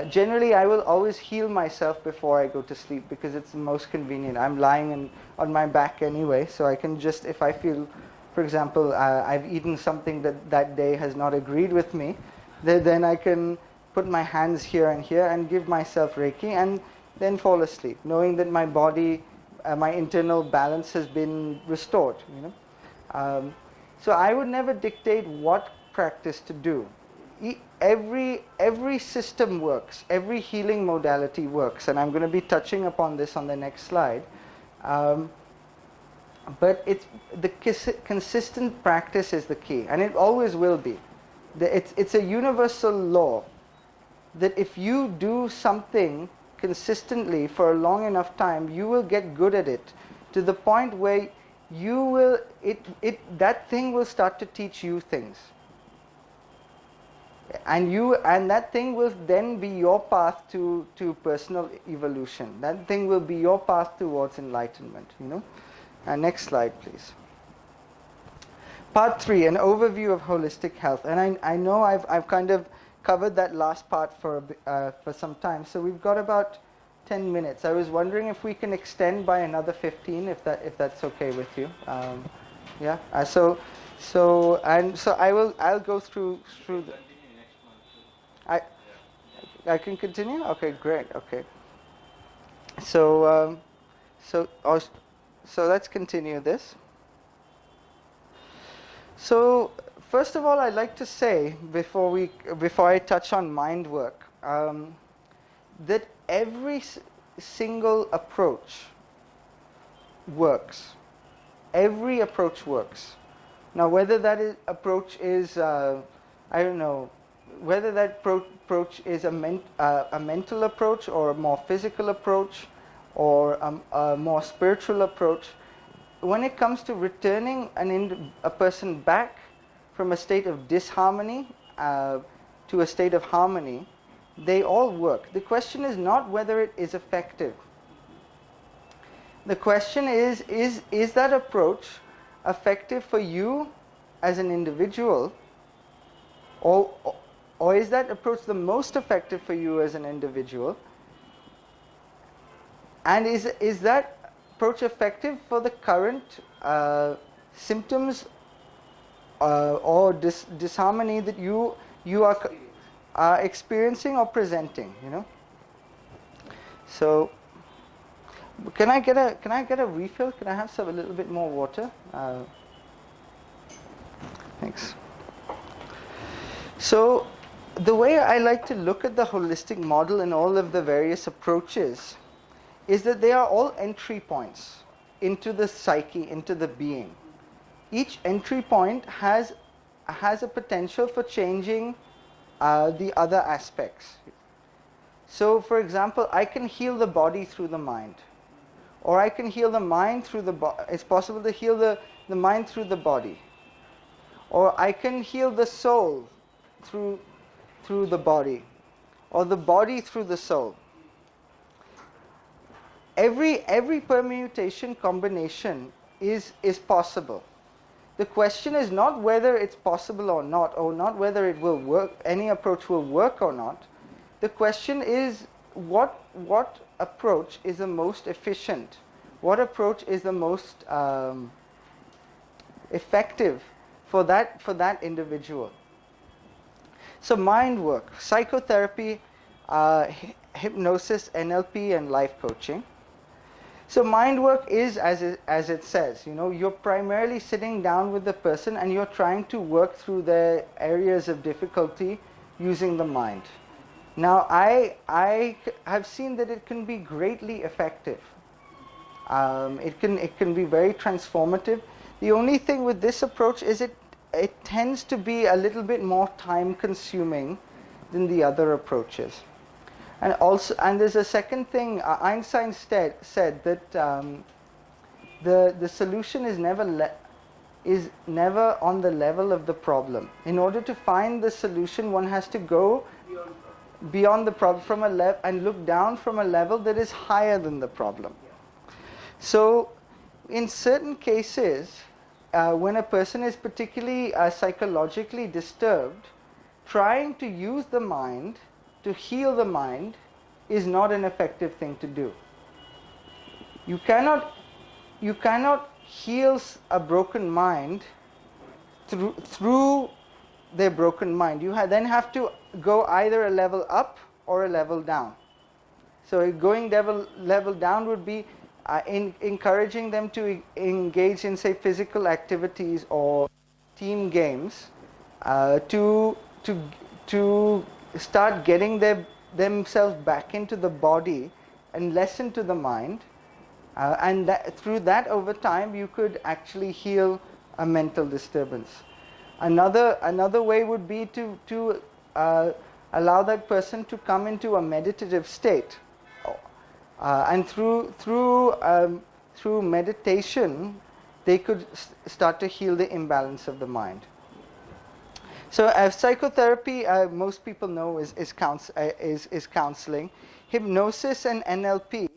Generally, I will always heal myself before I go to sleep because it's the most convenient. I'm lying on my back anyway, so I can just, if I feel, for example, I've eaten something that day has not agreed with me, then I can put my hands here and here and give myself Reiki and then fall asleep, knowing that my body, my internal balance has been restored. So I would never dictate what practice to do. Every system works, every healing modality works, and I'm going to be touching upon this on the next slide. But it's the consistent practice is the key, and it always will be. It's a universal law that if you do something consistently for a long enough time, you will get good at it to the point where that thing will start to teach you things. And that thing will then be your path to personal evolution. That thing will be your path towards enlightenment, next slide, please. Part 3, an overview of holistic health. And I know I've kind of covered that last part for some time. So we've got about 10 minutes. I was wondering if we can extend by another 15, if that's okay with you. Yeah. I'll go through the. I can continue? Okay, great. Okay. So let's continue this. So first of all, I'd like to say before I touch on mind work, that every single approach works. Every approach works. Now, whether that approach is I don't know, whether that approach is a mental approach or a more physical approach or a more spiritual approach, when it comes to returning a person back from a state of disharmony to a state of harmony, they all work. The question is not whether it is effective. The question is that approach effective for you as an individual, or is that approach the most effective for you as an individual? And is that approach effective for the current symptoms or disharmony that you are experiencing or presenting? So, can I get a refill? Can I have a little bit more water? Thanks. So, the way I like to look at the holistic model and all of the various approaches is that they are all entry points into the psyche, into the being. Each entry point has a potential for changing the other aspects. So, for example, I can heal the body through the mind, or I can heal the mind through the body. It's possible to heal the mind through the body, or I can heal the soul through the body, or the body through the soul. Every permutation combination is possible. The question is not whether it's possible or not whether it will work, any approach will work or not. The question is what approach is the most efficient? What approach is the most effective for that individual? So mind work, psychotherapy, hypnosis, NLP, and life coaching. So mind work is as it says, you're primarily sitting down with the person and you're trying to work through the areas of difficulty using the mind. Now, I have seen that it can be greatly effective. It can be very transformative. The only thing with this approach is it tends to be a little bit more time consuming than the other approaches. And also, and there's a second thing, Einstein said that the solution is never on the level of the problem. In order to find the solution, one has to go beyond the problem from a level and look down from a level that is higher than the problem. So in certain cases, when a person is particularly psychologically disturbed, trying to use the mind to heal the mind is not an effective thing to do. You cannot heal a broken mind through their broken mind. You then have to go either a level up or a level down. So going level down would be encouraging them to engage in, say, physical activities or team games to start getting themselves back into the body and less into the mind. And through that, over time, you could actually heal a mental disturbance. Another way would be to allow that person to come into a meditative state, and through meditation, they could start to heal the imbalance of the mind. So, psychotherapy, most people know, is counseling. Hypnosis and NLP.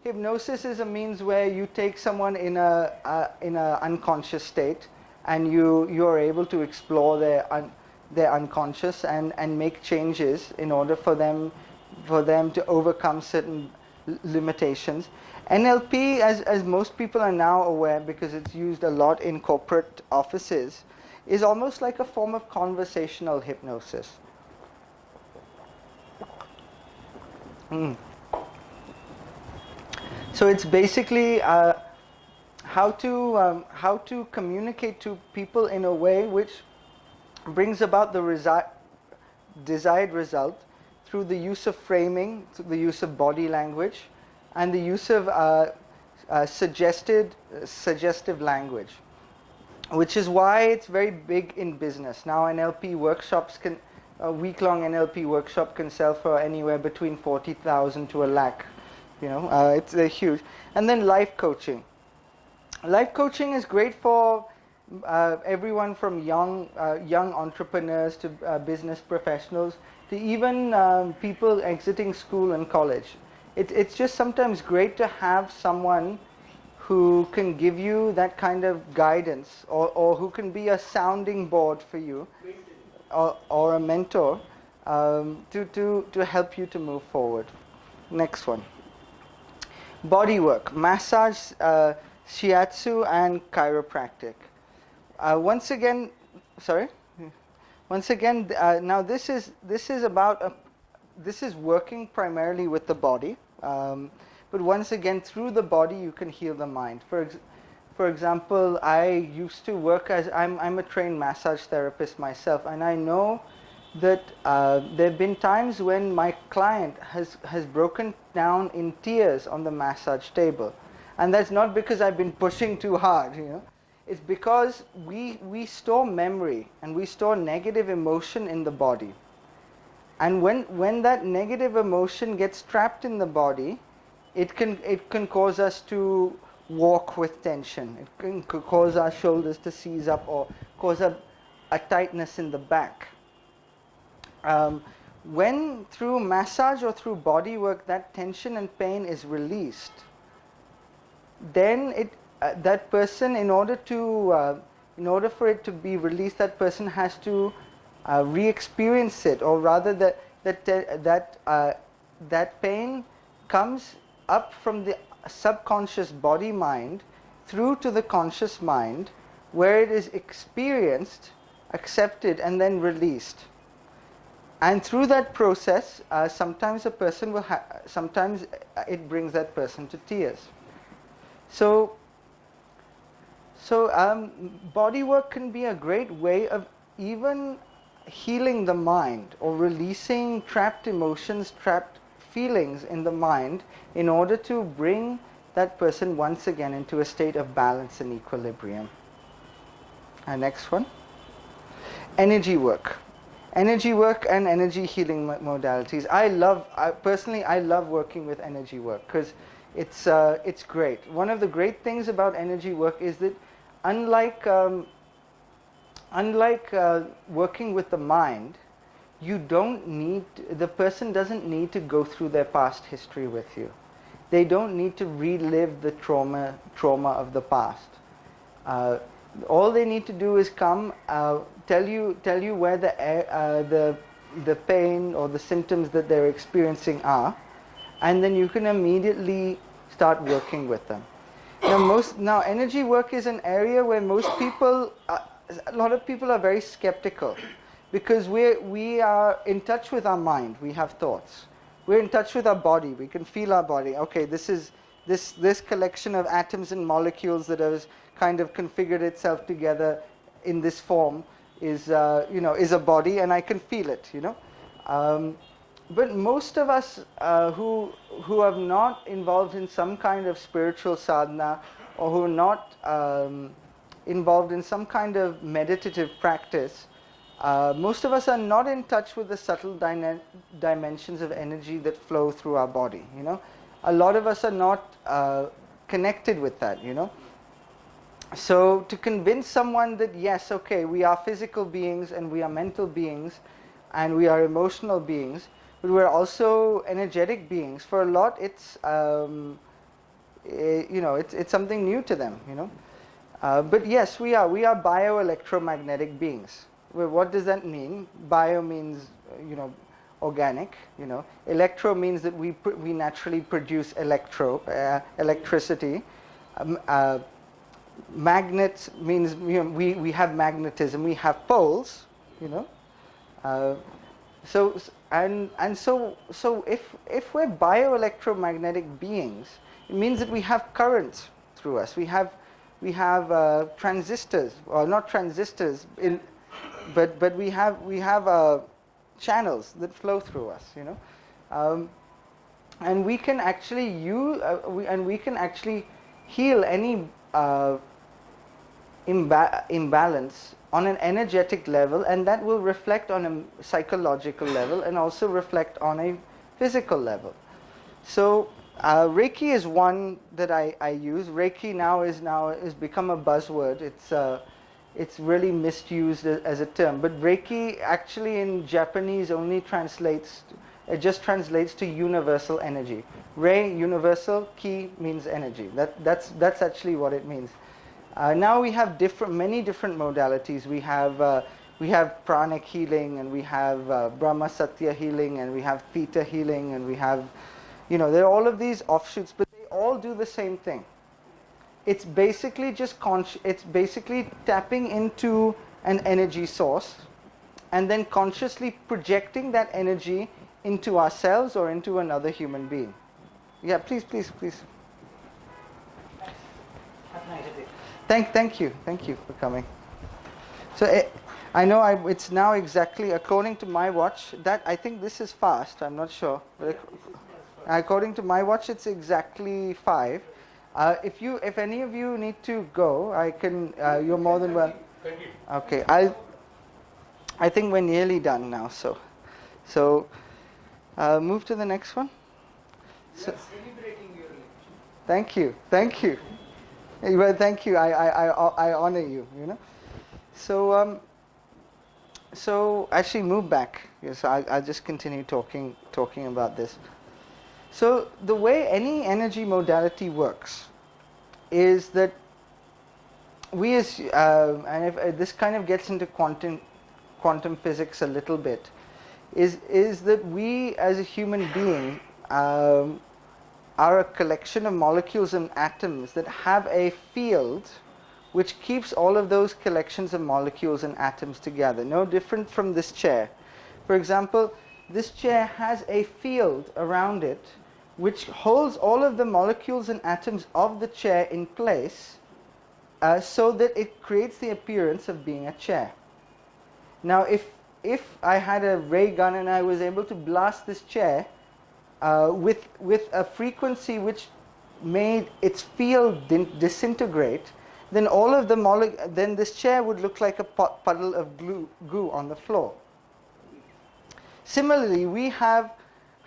Hypnosis is a means where you take someone in a unconscious state, and you are able to explore their unconscious and make changes in order for them to overcome certain limitations. NLP, as most people are now aware, because it's used a lot in corporate offices, is almost like a form of conversational hypnosis. So it's basically how to communicate to people in a way which brings about the desired result through the use of framing, through the use of body language, and the use of suggestive language, which is why it's very big in business. Now NLP workshops a week-long NLP workshop can sell for anywhere between 40,000 to a lakh. It's huge. And then life coaching. Life coaching is great for everyone from young entrepreneurs to business professionals to even people exiting school and college. It's just sometimes great to have someone who can give you that kind of guidance, or who can be a sounding board for you, or a mentor to help you to move forward. Next one. Body work, massage, shiatsu, and chiropractic. Once again, now this is working primarily with the body, but once again, through the body you can heal the mind. For example, I used to work I'm a trained massage therapist myself, and I know that there have been times when my client has broken down in tears on the massage table, and that's not because I've been pushing too hard. It's because we store memory and we store negative emotion in the body, and when that negative emotion gets trapped in the body, it can cause us to walk with tension. It can cause our shoulders to seize up, or cause a tightness in the back. When through massage or through body work that tension and pain is released, then that person, in order for it to be released, that person has to re-experience it, or rather that pain comes up from the subconscious body mind through to the conscious mind, where it is experienced, accepted, and then released. And through that process, sometimes a person will sometimes it brings that person to tears. So body work can be a great way of even healing the mind, or releasing trapped emotions, trapped feelings in the mind, in order to bring that person once again into a state of balance and equilibrium. Next one. Energy work. Energy work and energy healing modalities. Personally, I love working with energy work because it's great. One of the great things about energy work is that unlike working with the mind, the person doesn't need to go through their past history with you. They don't need to relive the trauma of the past. All they need to do is come, tell you where the pain or the symptoms that they're experiencing are, and then you can immediately start working with them. Now energy work is an area where a lot of people are very skeptical, because we are in touch with our mind. We have thoughts. We're in touch with our body. We can feel our body. Okay, this collection of atoms and molecules that has kind of configured itself together in this form is a body, and I can feel it. But most of us who are not involved in some kind of spiritual sadhana, or who are not involved in some kind of meditative practice, most of us are not in touch with the subtle dimensions of energy that flow through our body. A lot of us are not connected with that. So to convince someone that yes, okay, we are physical beings and we are mental beings and we are emotional beings, but we're also energetic beings. For a lot, it's it's something new to them. But yes, we are bioelectromagnetic beings. Well, what does that mean? Bio means organic. Electro means that we naturally produce electricity. Magnet means we have magnetism. We have poles. So if we're bioelectromagnetic beings, it means that we have currents through us. We have transistors, or not transistors, but we have channels that flow through us. And we can actually heal any imbalance on an energetic level, and that will reflect on a psychological level and also reflect on a physical level. So Reiki is one that I use. Reiki now has become a buzzword. It's really misused as a term. But Reiki actually in Japanese only translates to universal energy. Rei, universal, ki means energy. That's actually what it means. Now we have many different modalities. We have pranic healing, and we have Brahma Satya healing, and we have Theta healing, and we have, there are all of these offshoots, but they all do the same thing. It's basically it's basically tapping into an energy source, and then consciously projecting that energy into ourselves or into another human being. Yeah, please. Thank you for coming. So I know it's now exactly, according to my watch, that I think this is fast. I'm not sure, but according to my watch, it's exactly 5. If any of you need to go, I can. You're more than well. Okay, I think we're nearly done now. So move to the next one. So, celebrating your lecture. Thank you. Well, thank you. I honor you. So actually, move back. Yes, I'll just continue talking about this. So the way any energy modality works is that we and if this kind of gets into quantum physics a little bit, is that we as a human being are a collection of molecules and atoms that have a field which keeps all of those collections of molecules and atoms together. No different from this chair. For example, this chair has a field around it which holds all of the molecules and atoms of the chair in place, so that it creates the appearance of being a chair. Now, if I had a ray gun and I was able to blast this chair with a frequency which made its field disintegrate, then then this chair would look like a puddle of goo on the floor. Similarly, we have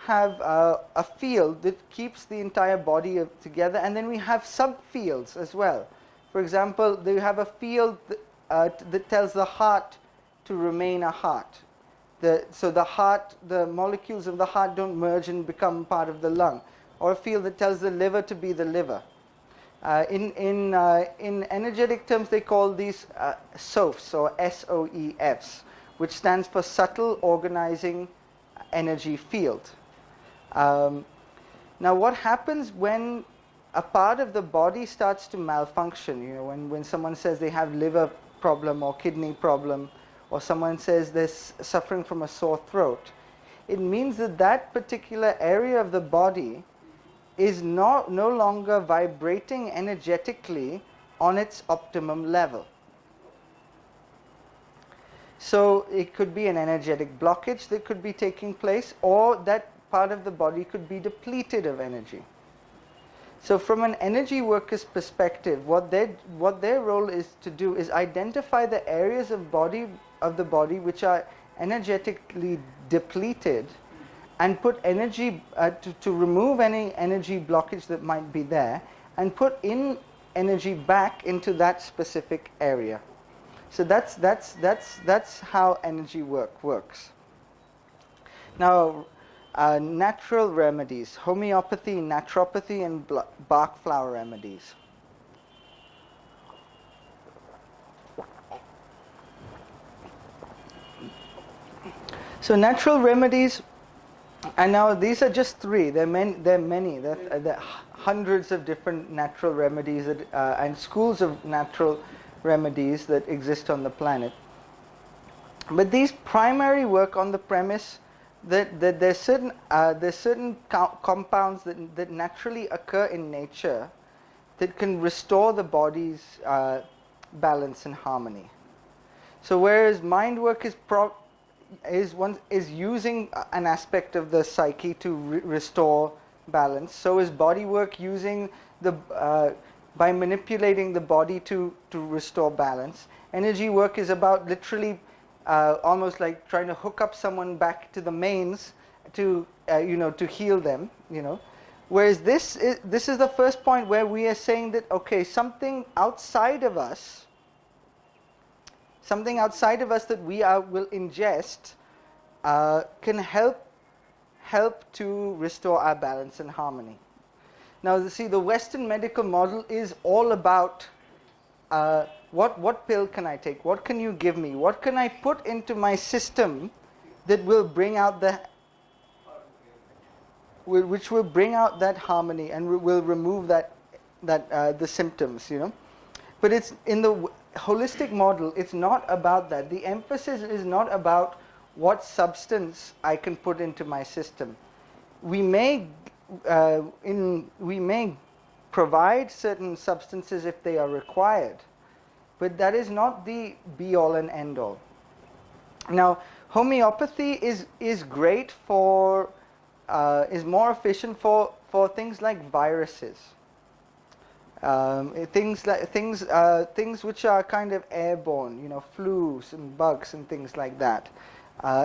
a field that keeps the entire body together, and then we have subfields as well. For example, they have a field that tells the heart to remain a heart. So the molecules of the heart don't merge and become part of the lung. Or a field that tells the liver to be the liver. In energetic terms, they call these SOFs, or SOEFs, which stands for subtle organizing energy field. Now, what happens when a part of the body starts to malfunction? You know, when someone says they have liver problem or kidney problem, or someone says they're suffering from a sore throat, it means that that particular area of the body is no longer vibrating energetically on its optimum level. So it could be an energetic blockage that could be taking place, or that part of the body could be depleted of energy. So from an energy worker's perspective, what their role is to do is identify the areas of the body which are energetically depleted, and put energy to remove any energy blockage that might be there, and put in energy back into that specific area. So that's how energy works. Now, natural remedies: homeopathy, naturopathy, and Bach flower remedies. So natural remedies, and now these are just three. There are many. There are hundreds of different natural remedies and schools of natural remedies that exist on the planet. But these primarily work on the premise that there's certain compounds that naturally occur in nature that can restore the body's balance and harmony. So whereas mind work is using an aspect of the psyche to restore balance, so is body work using by manipulating the body to restore balance. Energy work is about literally almost like trying to hook up someone back to the mains to heal them, Whereas this is the first point where we are saying that, okay, something outside of us that we will ingest can help to restore our balance and harmony. Now, see, the Western medical model is all about what pill can I take? What can you give me? What can I put into my system that will bring out which will bring out that harmony and will remove the symptoms, But it's in the holistic model, it's not about that. The emphasis is not about what substance I can put into my system. We may provide certain substances if they are required, but that is not the be all and end all. Now, homeopathy is great for is more efficient for things like viruses. Things which are kind of airborne, flus and bugs and things like that.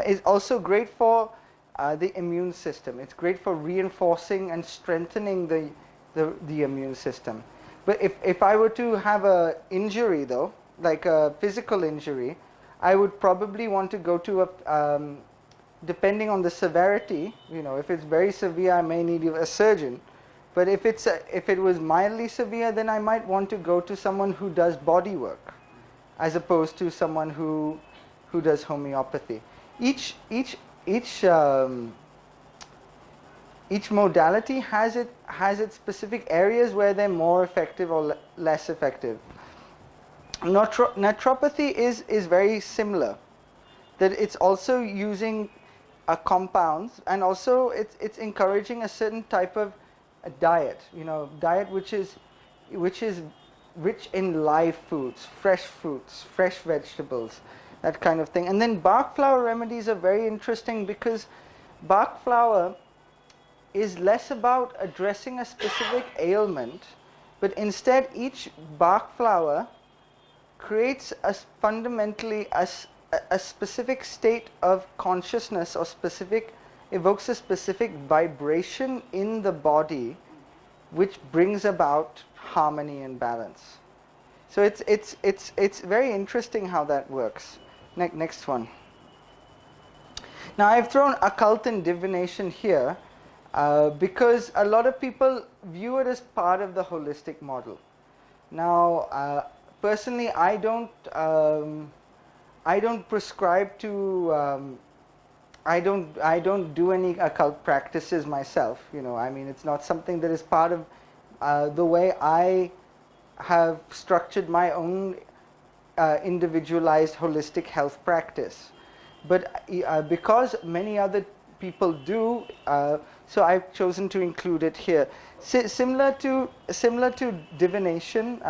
Is also great for the immune system. It's great for reinforcing and strengthening the immune system. But if I were to have an injury, though, like a physical injury, I would probably want to go to depending on the severity, if it's very severe, I may need a surgeon. But if it was mildly severe, then I might want to go to someone who does body work, as opposed to someone who does homeopathy. Each modality has its specific areas where they're more effective or less effective. Naturopathy is very similar. That it's also using compounds, and also it's encouraging a certain type of a diet, diet which is rich in live foods, fresh fruits, fresh vegetables, that kind of thing. And then Bach flower remedies are very interesting because Bach flower is less about addressing a specific ailment but instead each Bach flower creates fundamentally a specific state of consciousness, or evokes a specific vibration in the body, which brings about harmony and balance. So it's very interesting how that works. Next one. Now I've thrown occult and divination here because a lot of people view it as part of the holistic model. Now, personally, I don't prescribe to. I don't do any occult practices myself. I mean, it's not something that is part of the way I have structured my own individualized holistic health practice. But because many other people do, so I've chosen to include it here. Similar to divination,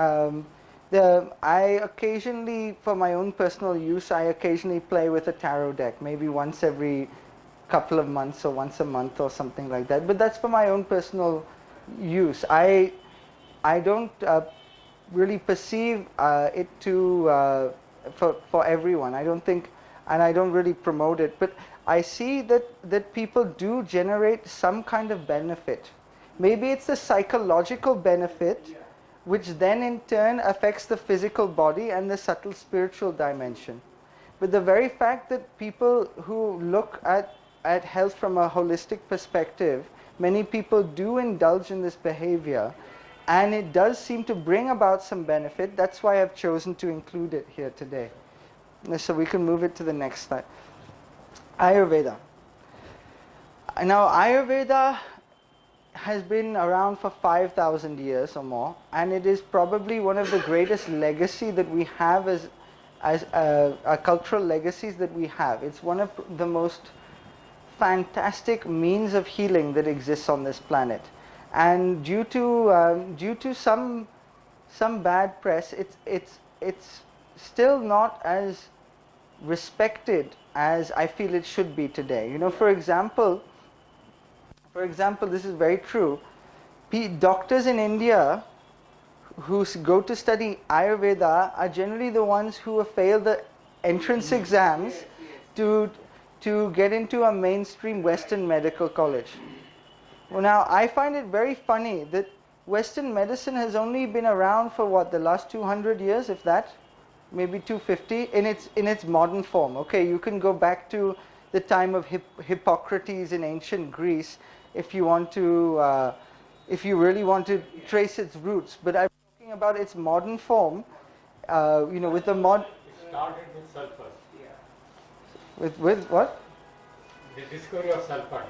I occasionally, for my own personal use, I occasionally play with a tarot deck, maybe once every couple of months or once a month or something like that. But that's for my own personal use. I don't really perceive it to for everyone. I don't think, and I don't really promote it, but I see that people do generate some kind of benefit. Maybe it's a psychological benefit, which then in turn affects the physical body and the subtle spiritual dimension. But the very fact that people who look at health from a holistic perspective, many people do indulge in this behavior, and it does seem to bring about some benefit. That's why I've chosen to include it here today. So we can move it to the next slide. Ayurveda. Now Ayurveda has been around for 5,000 years or more, and it is probably one of the greatest legacy that we have as cultural legacies that we have. It's one of the most fantastic means of healing that exists on this planet, and due to some bad press, it's still not as respected as I feel it should be today. For example, this is very true. Doctors in India who go to study Ayurveda are generally the ones who have failed the entrance exams to get into a mainstream Western medical college. Well, now I find it very funny that Western medicine has only been around for what, the last 200 years, if that, maybe 250, in its modern form. Okay, you can go back to the time of Hippocrates in ancient Greece if you want to, if you really want to trace its roots. But I'm talking about its modern form. With the It started with sulfur. With what? The discovery of sulfur.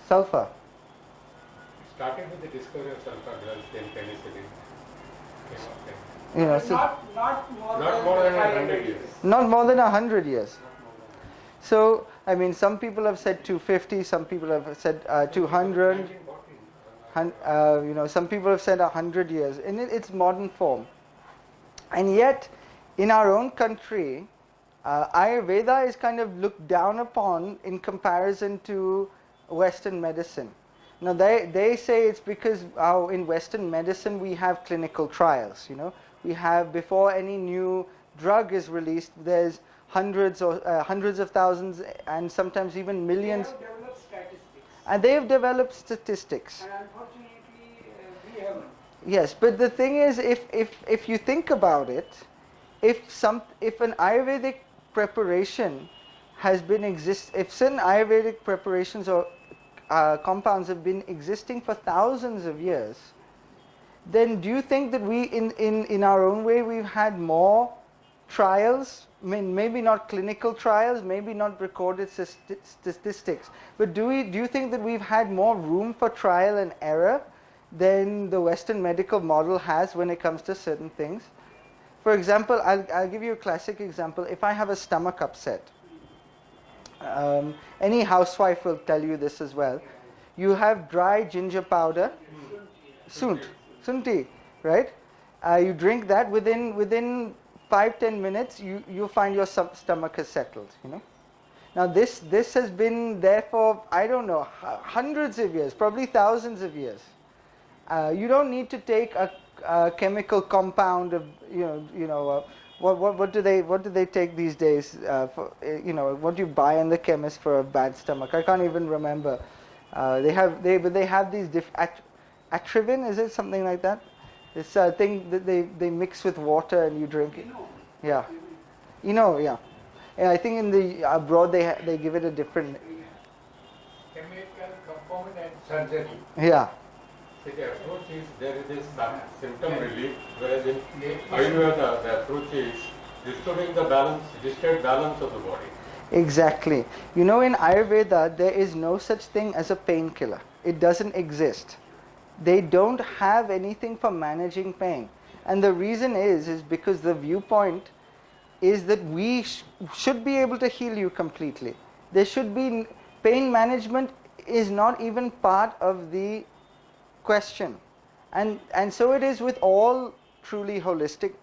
Sulfur. It started with the discovery of sulfur drugs, then penicillin. Not more than 100 years. Not more than 100 years. So, I mean, some people have said 250, some people have said 200. Some people have said 100 years in its modern form. And yet, in our own country, Ayurveda is kind of looked down upon in comparison to Western medicine. Now, they say it's because in Western medicine we have clinical trials. We have, before any new drug is released, there's hundreds of thousands and sometimes even millions. They have developed statistics. And they have developed statistics. And unfortunately, we haven't. Yes, but the thing is, if you think about it, if an Ayurvedic preparation has been if certain Ayurvedic preparations or compounds have been existing for thousands of years, then do you think that we, in our own way, we've had more trials? I mean, maybe not clinical trials, maybe not recorded statistics, but do you think that we've had more room for trial and error than the Western medical model has when it comes to certain things? For example, I'll give you a classic example. If I have a stomach upset, any housewife will tell you this as well. You have dry ginger powder, sunti, right? You drink that, within 5-10 minutes, you find your stomach has settled. Now this has been there for, I don't know, hundreds of years, probably thousands of years. You don't need to take a chemical compound of what do they take these days what do you buy in the chemist for a bad stomach? I can't even remember. They have these atrivin, is it something like that? This thing that they mix with water and you drink it. Yeah, yeah. And I think in the abroad they give it a different. Chemical compound and surgery. Yeah. See, the approach is there is some symptom relief, whereas in Ayurveda the approach is restoring the balance, disturbed balance of the body. Exactly. In Ayurveda, there is no such thing as a painkiller. It doesn't exist. They don't have anything for managing pain. And the reason is because the viewpoint is that we should be able to heal you completely. There should be pain management is not even part of the question. And so it is with all truly holistic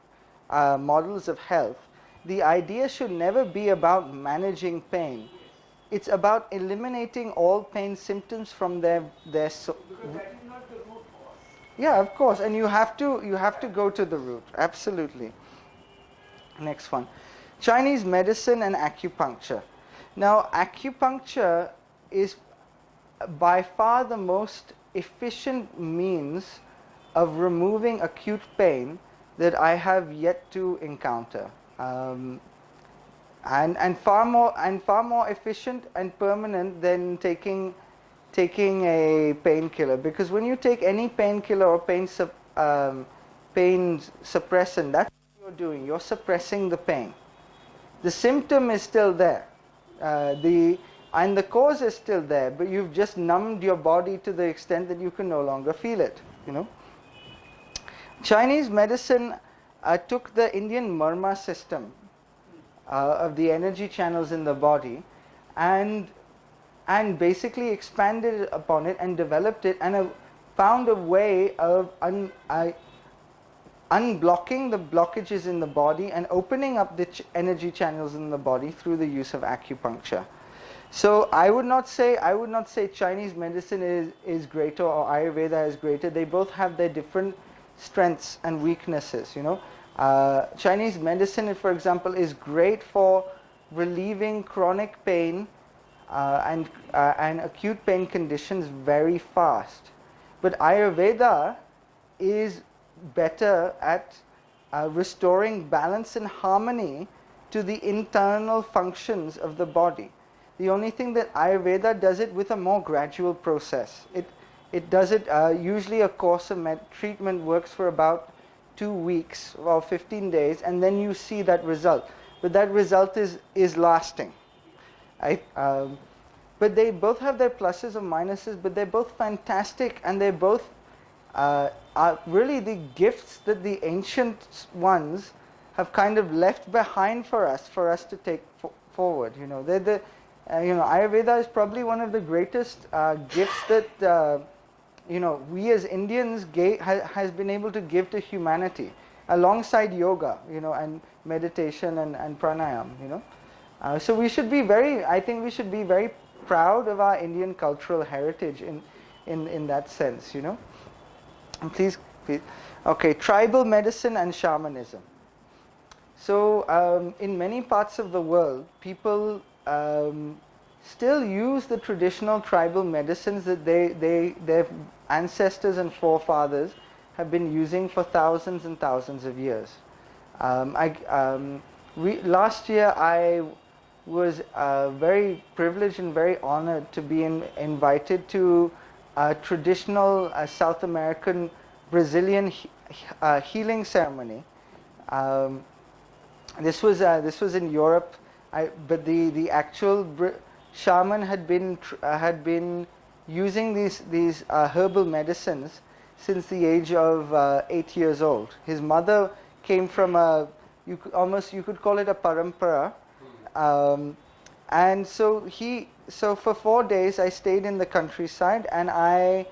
models of health. The idea should never be about managing pain. It's about eliminating all pain symptoms from their Because that is not the root cause. yeah, of course, and you have to go to the root. Absolutely. Next one. Chinese medicine and acupuncture. Now, acupuncture is by far the most efficient means of removing acute pain that I have yet to encounter, and far more efficient and permanent than taking a painkiller. Because when you take any painkiller or pain suppressant, that's what you're doing. You're suppressing the pain. The symptom is still there. And the cause is still there, but you've just numbed your body to the extent that you can no longer feel it. Chinese medicine took the Indian Marma system of the energy channels in the body and basically expanded upon it and developed it and found a way of unblocking the blockages in the body and opening up the energy channels in the body through the use of acupuncture. So I would not say Chinese medicine is greater or Ayurveda is greater. They both have their different strengths and weaknesses. Chinese medicine, for example, is great for relieving chronic pain and acute pain conditions very fast. But Ayurveda is better at restoring balance and harmony to the internal functions of the body. The only thing that Ayurveda does it with a more gradual process. It does it, usually a course of treatment works for about 2 weeks or 15 days, and then you see that result. But that result is lasting. Right? But they both have their pluses and minuses, but they're both fantastic, and they both are really the gifts that the ancient ones have kind of left behind for us to take forward. They're Ayurveda is probably one of the greatest gifts that we as Indians has been able to give to humanity, alongside yoga, and meditation and pranayam. So we should be I think we should be very proud of our Indian cultural heritage in that sense. And please. Okay, tribal medicine and shamanism. So in many parts of the world, people still use the traditional tribal medicines that their ancestors and forefathers have been using for thousands and thousands of years. Last year I was very privileged and very honored to be invited to a traditional South American Brazilian healing ceremony. This was in Europe. But the actual shaman had been using these herbal medicines since the age of 8 years old. His mother came from you could call it a parampara, and so for 4 days I stayed in the countryside and I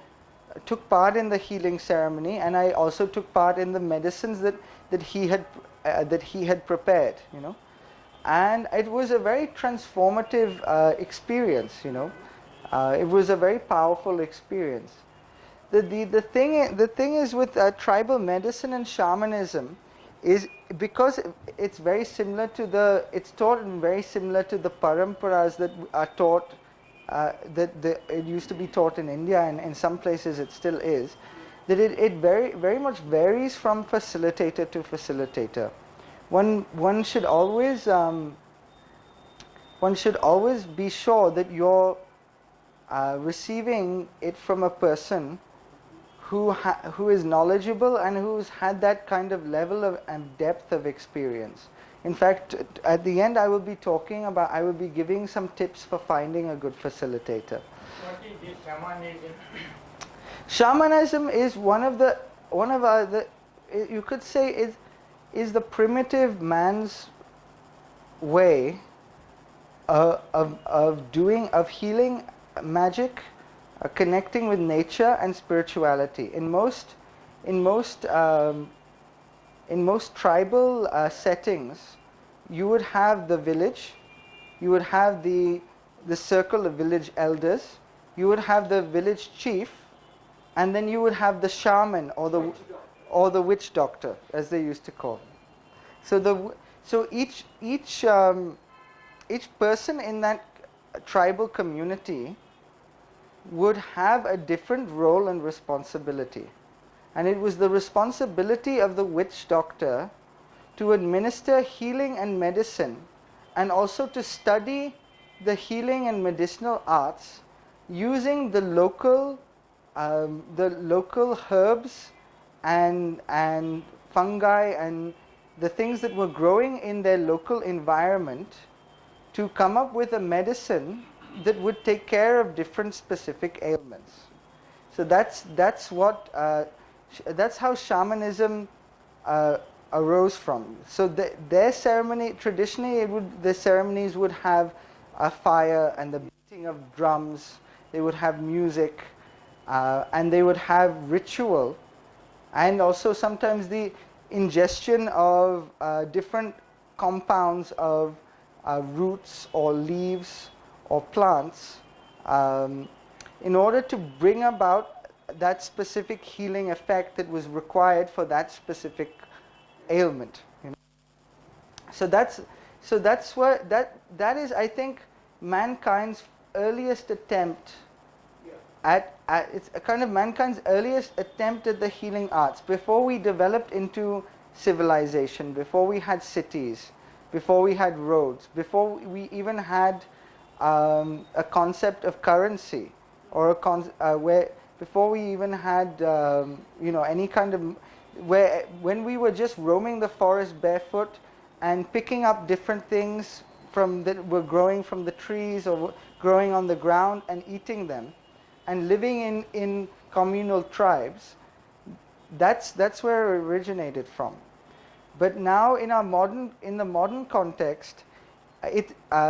took part in the healing ceremony, and I also took part in the medicines that he had prepared. And it was a very transformative experience. It was a very powerful experience. The thing is with tribal medicine and shamanism is because it's very similar to it's taught and very similar to the paramparas that are taught it used to be taught in India, and in some places it still is, that it very much varies from facilitator to facilitator. One should always be sure that you're receiving it from a person who is knowledgeable and who's had that kind of level of and depth of experience. In fact, at the end I will be giving some tips for finding a good facilitator. What is this shamanism? Shamanism is one of the you could say is the primitive man's way of healing, magic, connecting with nature and spirituality. In most tribal settings, you would have the village, you would have the circle of village elders, you would have the village chief, and then you would have the shaman or the witch doctor, as they used to call them. So each person in that tribal community would have a different role and responsibility. And it was the responsibility of the witch doctor to administer healing and medicine, and also to study the healing and medicinal arts using the local herbs and fungi and the things that were growing in their local environment, to come up with a medicine that would take care of different specific ailments. So that's how shamanism arose from. So their ceremony, traditionally, the ceremonies would have a fire and the beating of drums. They would have music, and they would have ritual, and also sometimes the ingestion of different compounds of roots or leaves or plants in order to bring about that specific healing effect that was required for that specific ailment. So that's what that is, I think, mankind's earliest attempt at it's a kind of mankind's earliest attempt at the healing arts, before we developed into civilization, before we had cities, before we had roads, before we even had a concept of currency, or before we even had any kind of when we were just roaming the forest barefoot and picking up different things that were growing from the trees or growing on the ground and eating them, and living in communal tribes. That's where it originated from. But now in the modern context,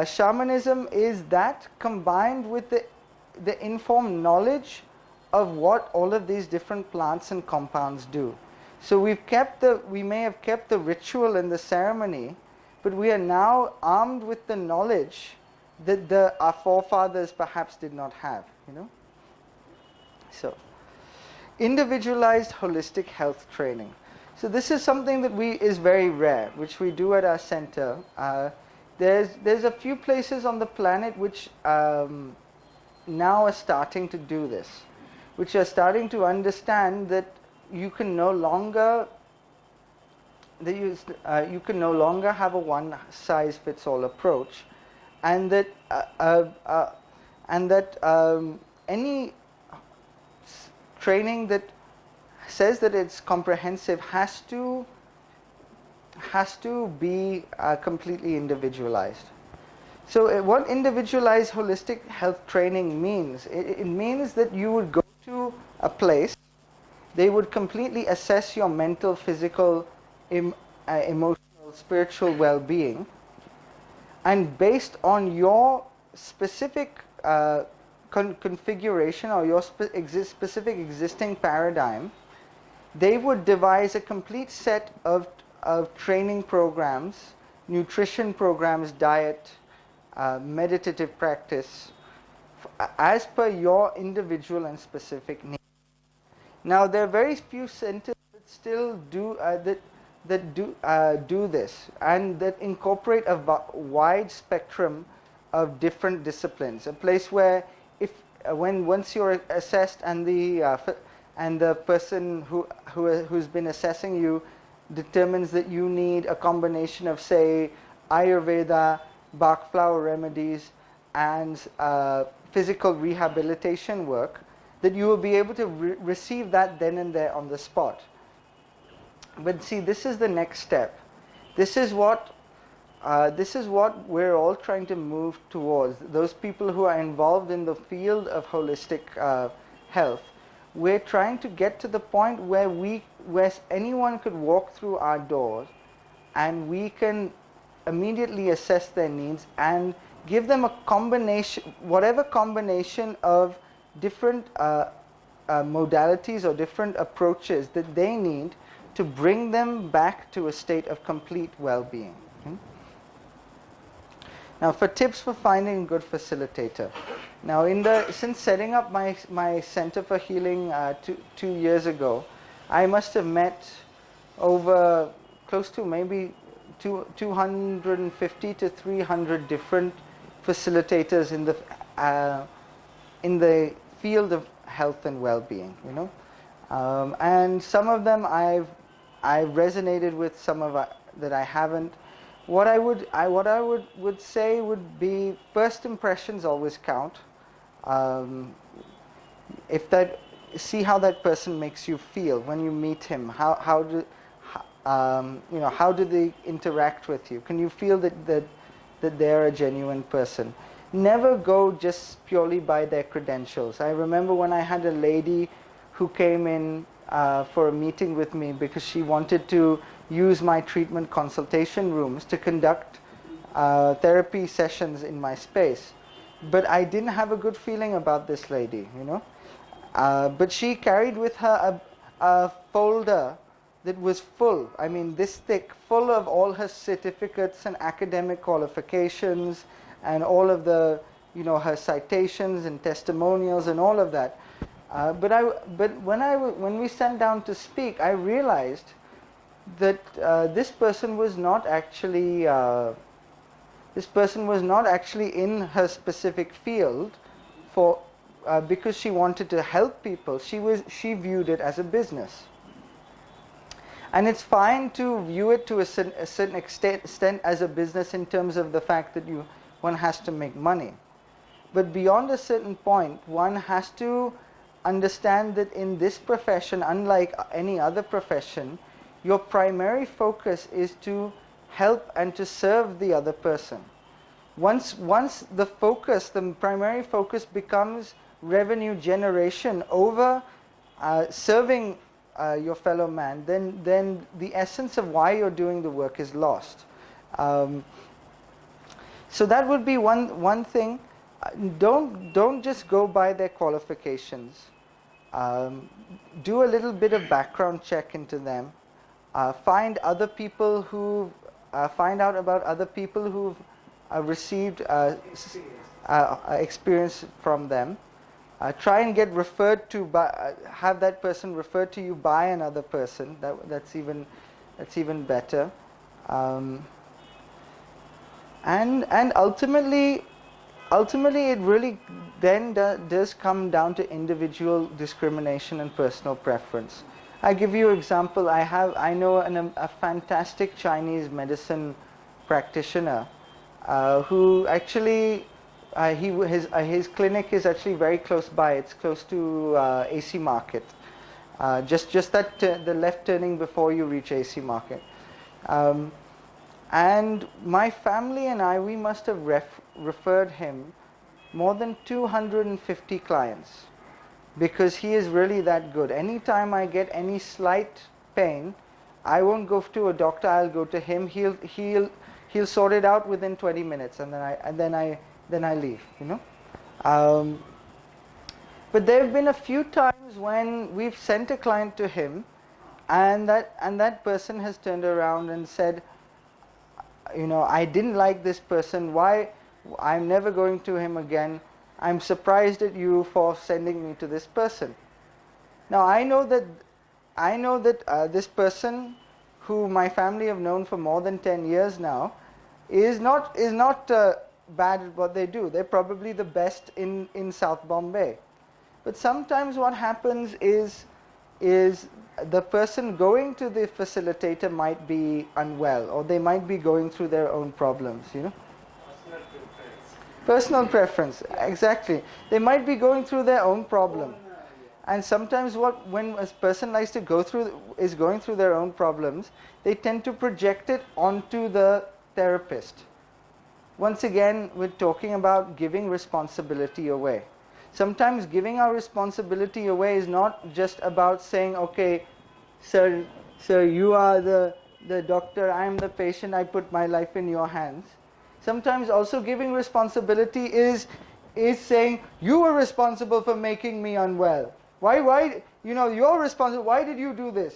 shamanism is that combined with the informed knowledge of what all of these different plants and compounds do. So we may have kept the ritual and the ceremony, but we are now armed with the knowledge that our forefathers perhaps did not have. So, individualized holistic health training. So this is something that is very rare, which we do at our center. There's a few places on the planet which now are starting to do this, which are starting to understand that you can no longer have a one-size-fits-all approach, and that any training that says that it's comprehensive has to be completely individualized. So what individualized holistic health training means, it means that you would go to a place, they would completely assess your mental, physical, emotional, spiritual well-being, and based on your specific configuration or your specific existing paradigm, they would devise a complete set of training programs, nutrition programs, diet, meditative practice, as per your individual and specific needs. Now there are very few centers that still do do this, and that incorporate a wide spectrum of different disciplines. A place where if when once you're assessed and the person who's been assessing you determines that you need a combination of, say, Ayurveda, Bach flower remedies, and physical rehabilitation work, that you will be able to receive that then and there on the spot. But see, this is the next step. This is what we're all trying to move towards. Those people who are involved in the field of holistic health, we're trying to get to the point where anyone could walk through our doors, and we can immediately assess their needs and give them a combination, whatever combination of different modalities or different approaches that they need to bring them back to a state of complete well-being. Now, for tips for finding a good facilitator. Now, since setting up my Center for Healing 2 years ago, I must have met over close to maybe 250 to 300 different facilitators in the field of health and well-being. And some of them I've resonated with, some of that I haven't. What I would say would be, first impressions always count. See how that person makes you feel when you meet him. How do they interact with you? Can you feel that they're a genuine person? Never go just purely by their credentials. I remember when I had a lady who came in for a meeting with me because she wanted to use my treatment consultation rooms to conduct therapy sessions in my space. But I didn't have a good feeling about this lady, but she carried with her a folder that was full, I mean this thick, full of all her certificates and academic qualifications and all of the, her citations and testimonials and all of that. But when we sat down to speak, I realized that this person was not actually in her specific field because she wanted to help people. She viewed it as a business. And it's fine to view it to a certain extent as a business in terms of the fact that one has to make money. But beyond a certain point, one has to understand that in this profession, unlike any other profession, your primary focus is to help and to serve the other person. Once the primary focus becomes revenue generation over serving your fellow man, then the essence of why you're doing the work is lost. So that would be one thing. Don't just go by their qualifications. Do a little bit of background check into them. Find out about other people who've received experience from them. Try and get referred to have that person referred to you by another person. That's even better. And ultimately it really then does come down to individual discrimination and personal preference. I give you an example. I know a fantastic Chinese medicine practitioner who actually his clinic is actually very close by. It's close to AC Market, just the left turning before you reach AC Market. And my family and we must have referred him more than 250 clients, because he is really that good. Anytime I get any slight pain, I won't go to a doctor. I'll go to him. He'll sort it out within 20 minutes, and then I leave. But there have been a few times when we've sent a client to him, and that person has turned around and said, I didn't like this person. Why? I'm never going to him again. I'm surprised at you for sending me to this person. Now I know that this person, who my family have known for more than 10 years now, is not bad at what they do. They're probably the best in South Bombay. But sometimes what happens is the person going to the facilitator might be unwell, or they might be going through their own problems, you know. Personal preference. Personal preference, exactly. They might be going through their own problem. And sometimes when a person likes to is going through their own problems, they tend to project it onto the therapist. Once again, we're talking about giving responsibility away. Sometimes giving our responsibility away is not just about saying, okay, sir, you are the doctor, I am the patient, I put my life in your hands. Sometimes also giving responsibility is saying, you were responsible for making me unwell. Why, you're responsible, why did you do this,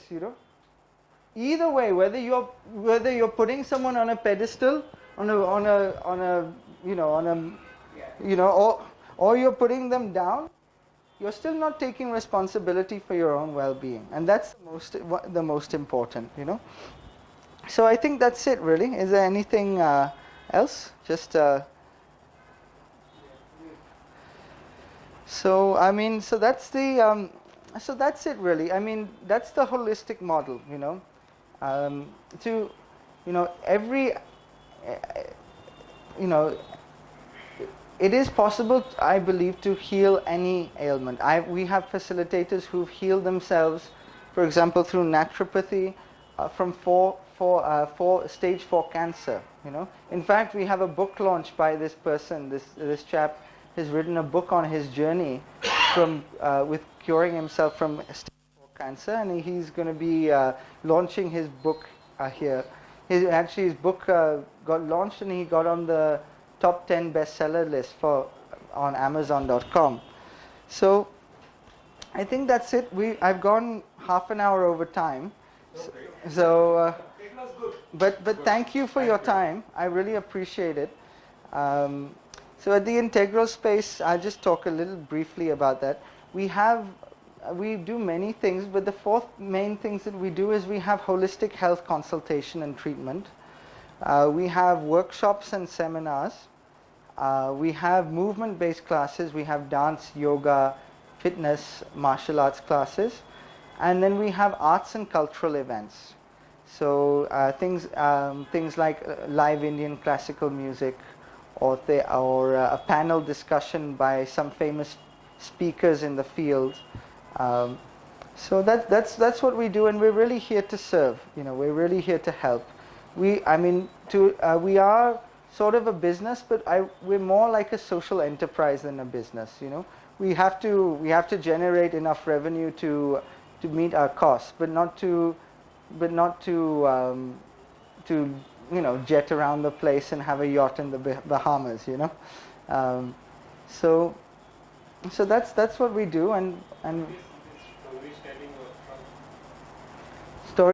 Either way, whether you're putting someone on a pedestal, or you're putting them down, you're still not taking responsibility for your own well-being, and that's the most important, So I think that's it, really. Is there anything else? So that's it, really. I mean, that's the holistic model, to, every, it is possible, I believe, to heal any ailment. We have facilitators who've healed themselves, for example, through naturopathy, from stage 4 cancer. In fact, we have a book launch by this person. This chap has written a book on his journey with curing himself from stage 4 cancer, and he's going to be launching his book here. His book got launched, and he got on the top 10 bestseller list on Amazon.com. So I think that's it. I've gone half an hour over time. So, but thank you for your time. I really appreciate it. So at the integral space, I'll just talk a little briefly about that. We do many things, but the fourth main things that we do is we have holistic health consultation and treatment. We have workshops and seminars. We have movement-based classes. We have dance, yoga, fitness, martial arts classes. And then we have arts and cultural events. So things like live Indian classical music, or a panel discussion by some famous speakers in the field. So that's what we do, and we're really here to serve. We're really here to help. We are sort of a business, but we're more like a social enterprise than a business. We have to generate enough revenue to meet our costs, but not to jet around the place and have a yacht in the Bahamas. So that's what we do, and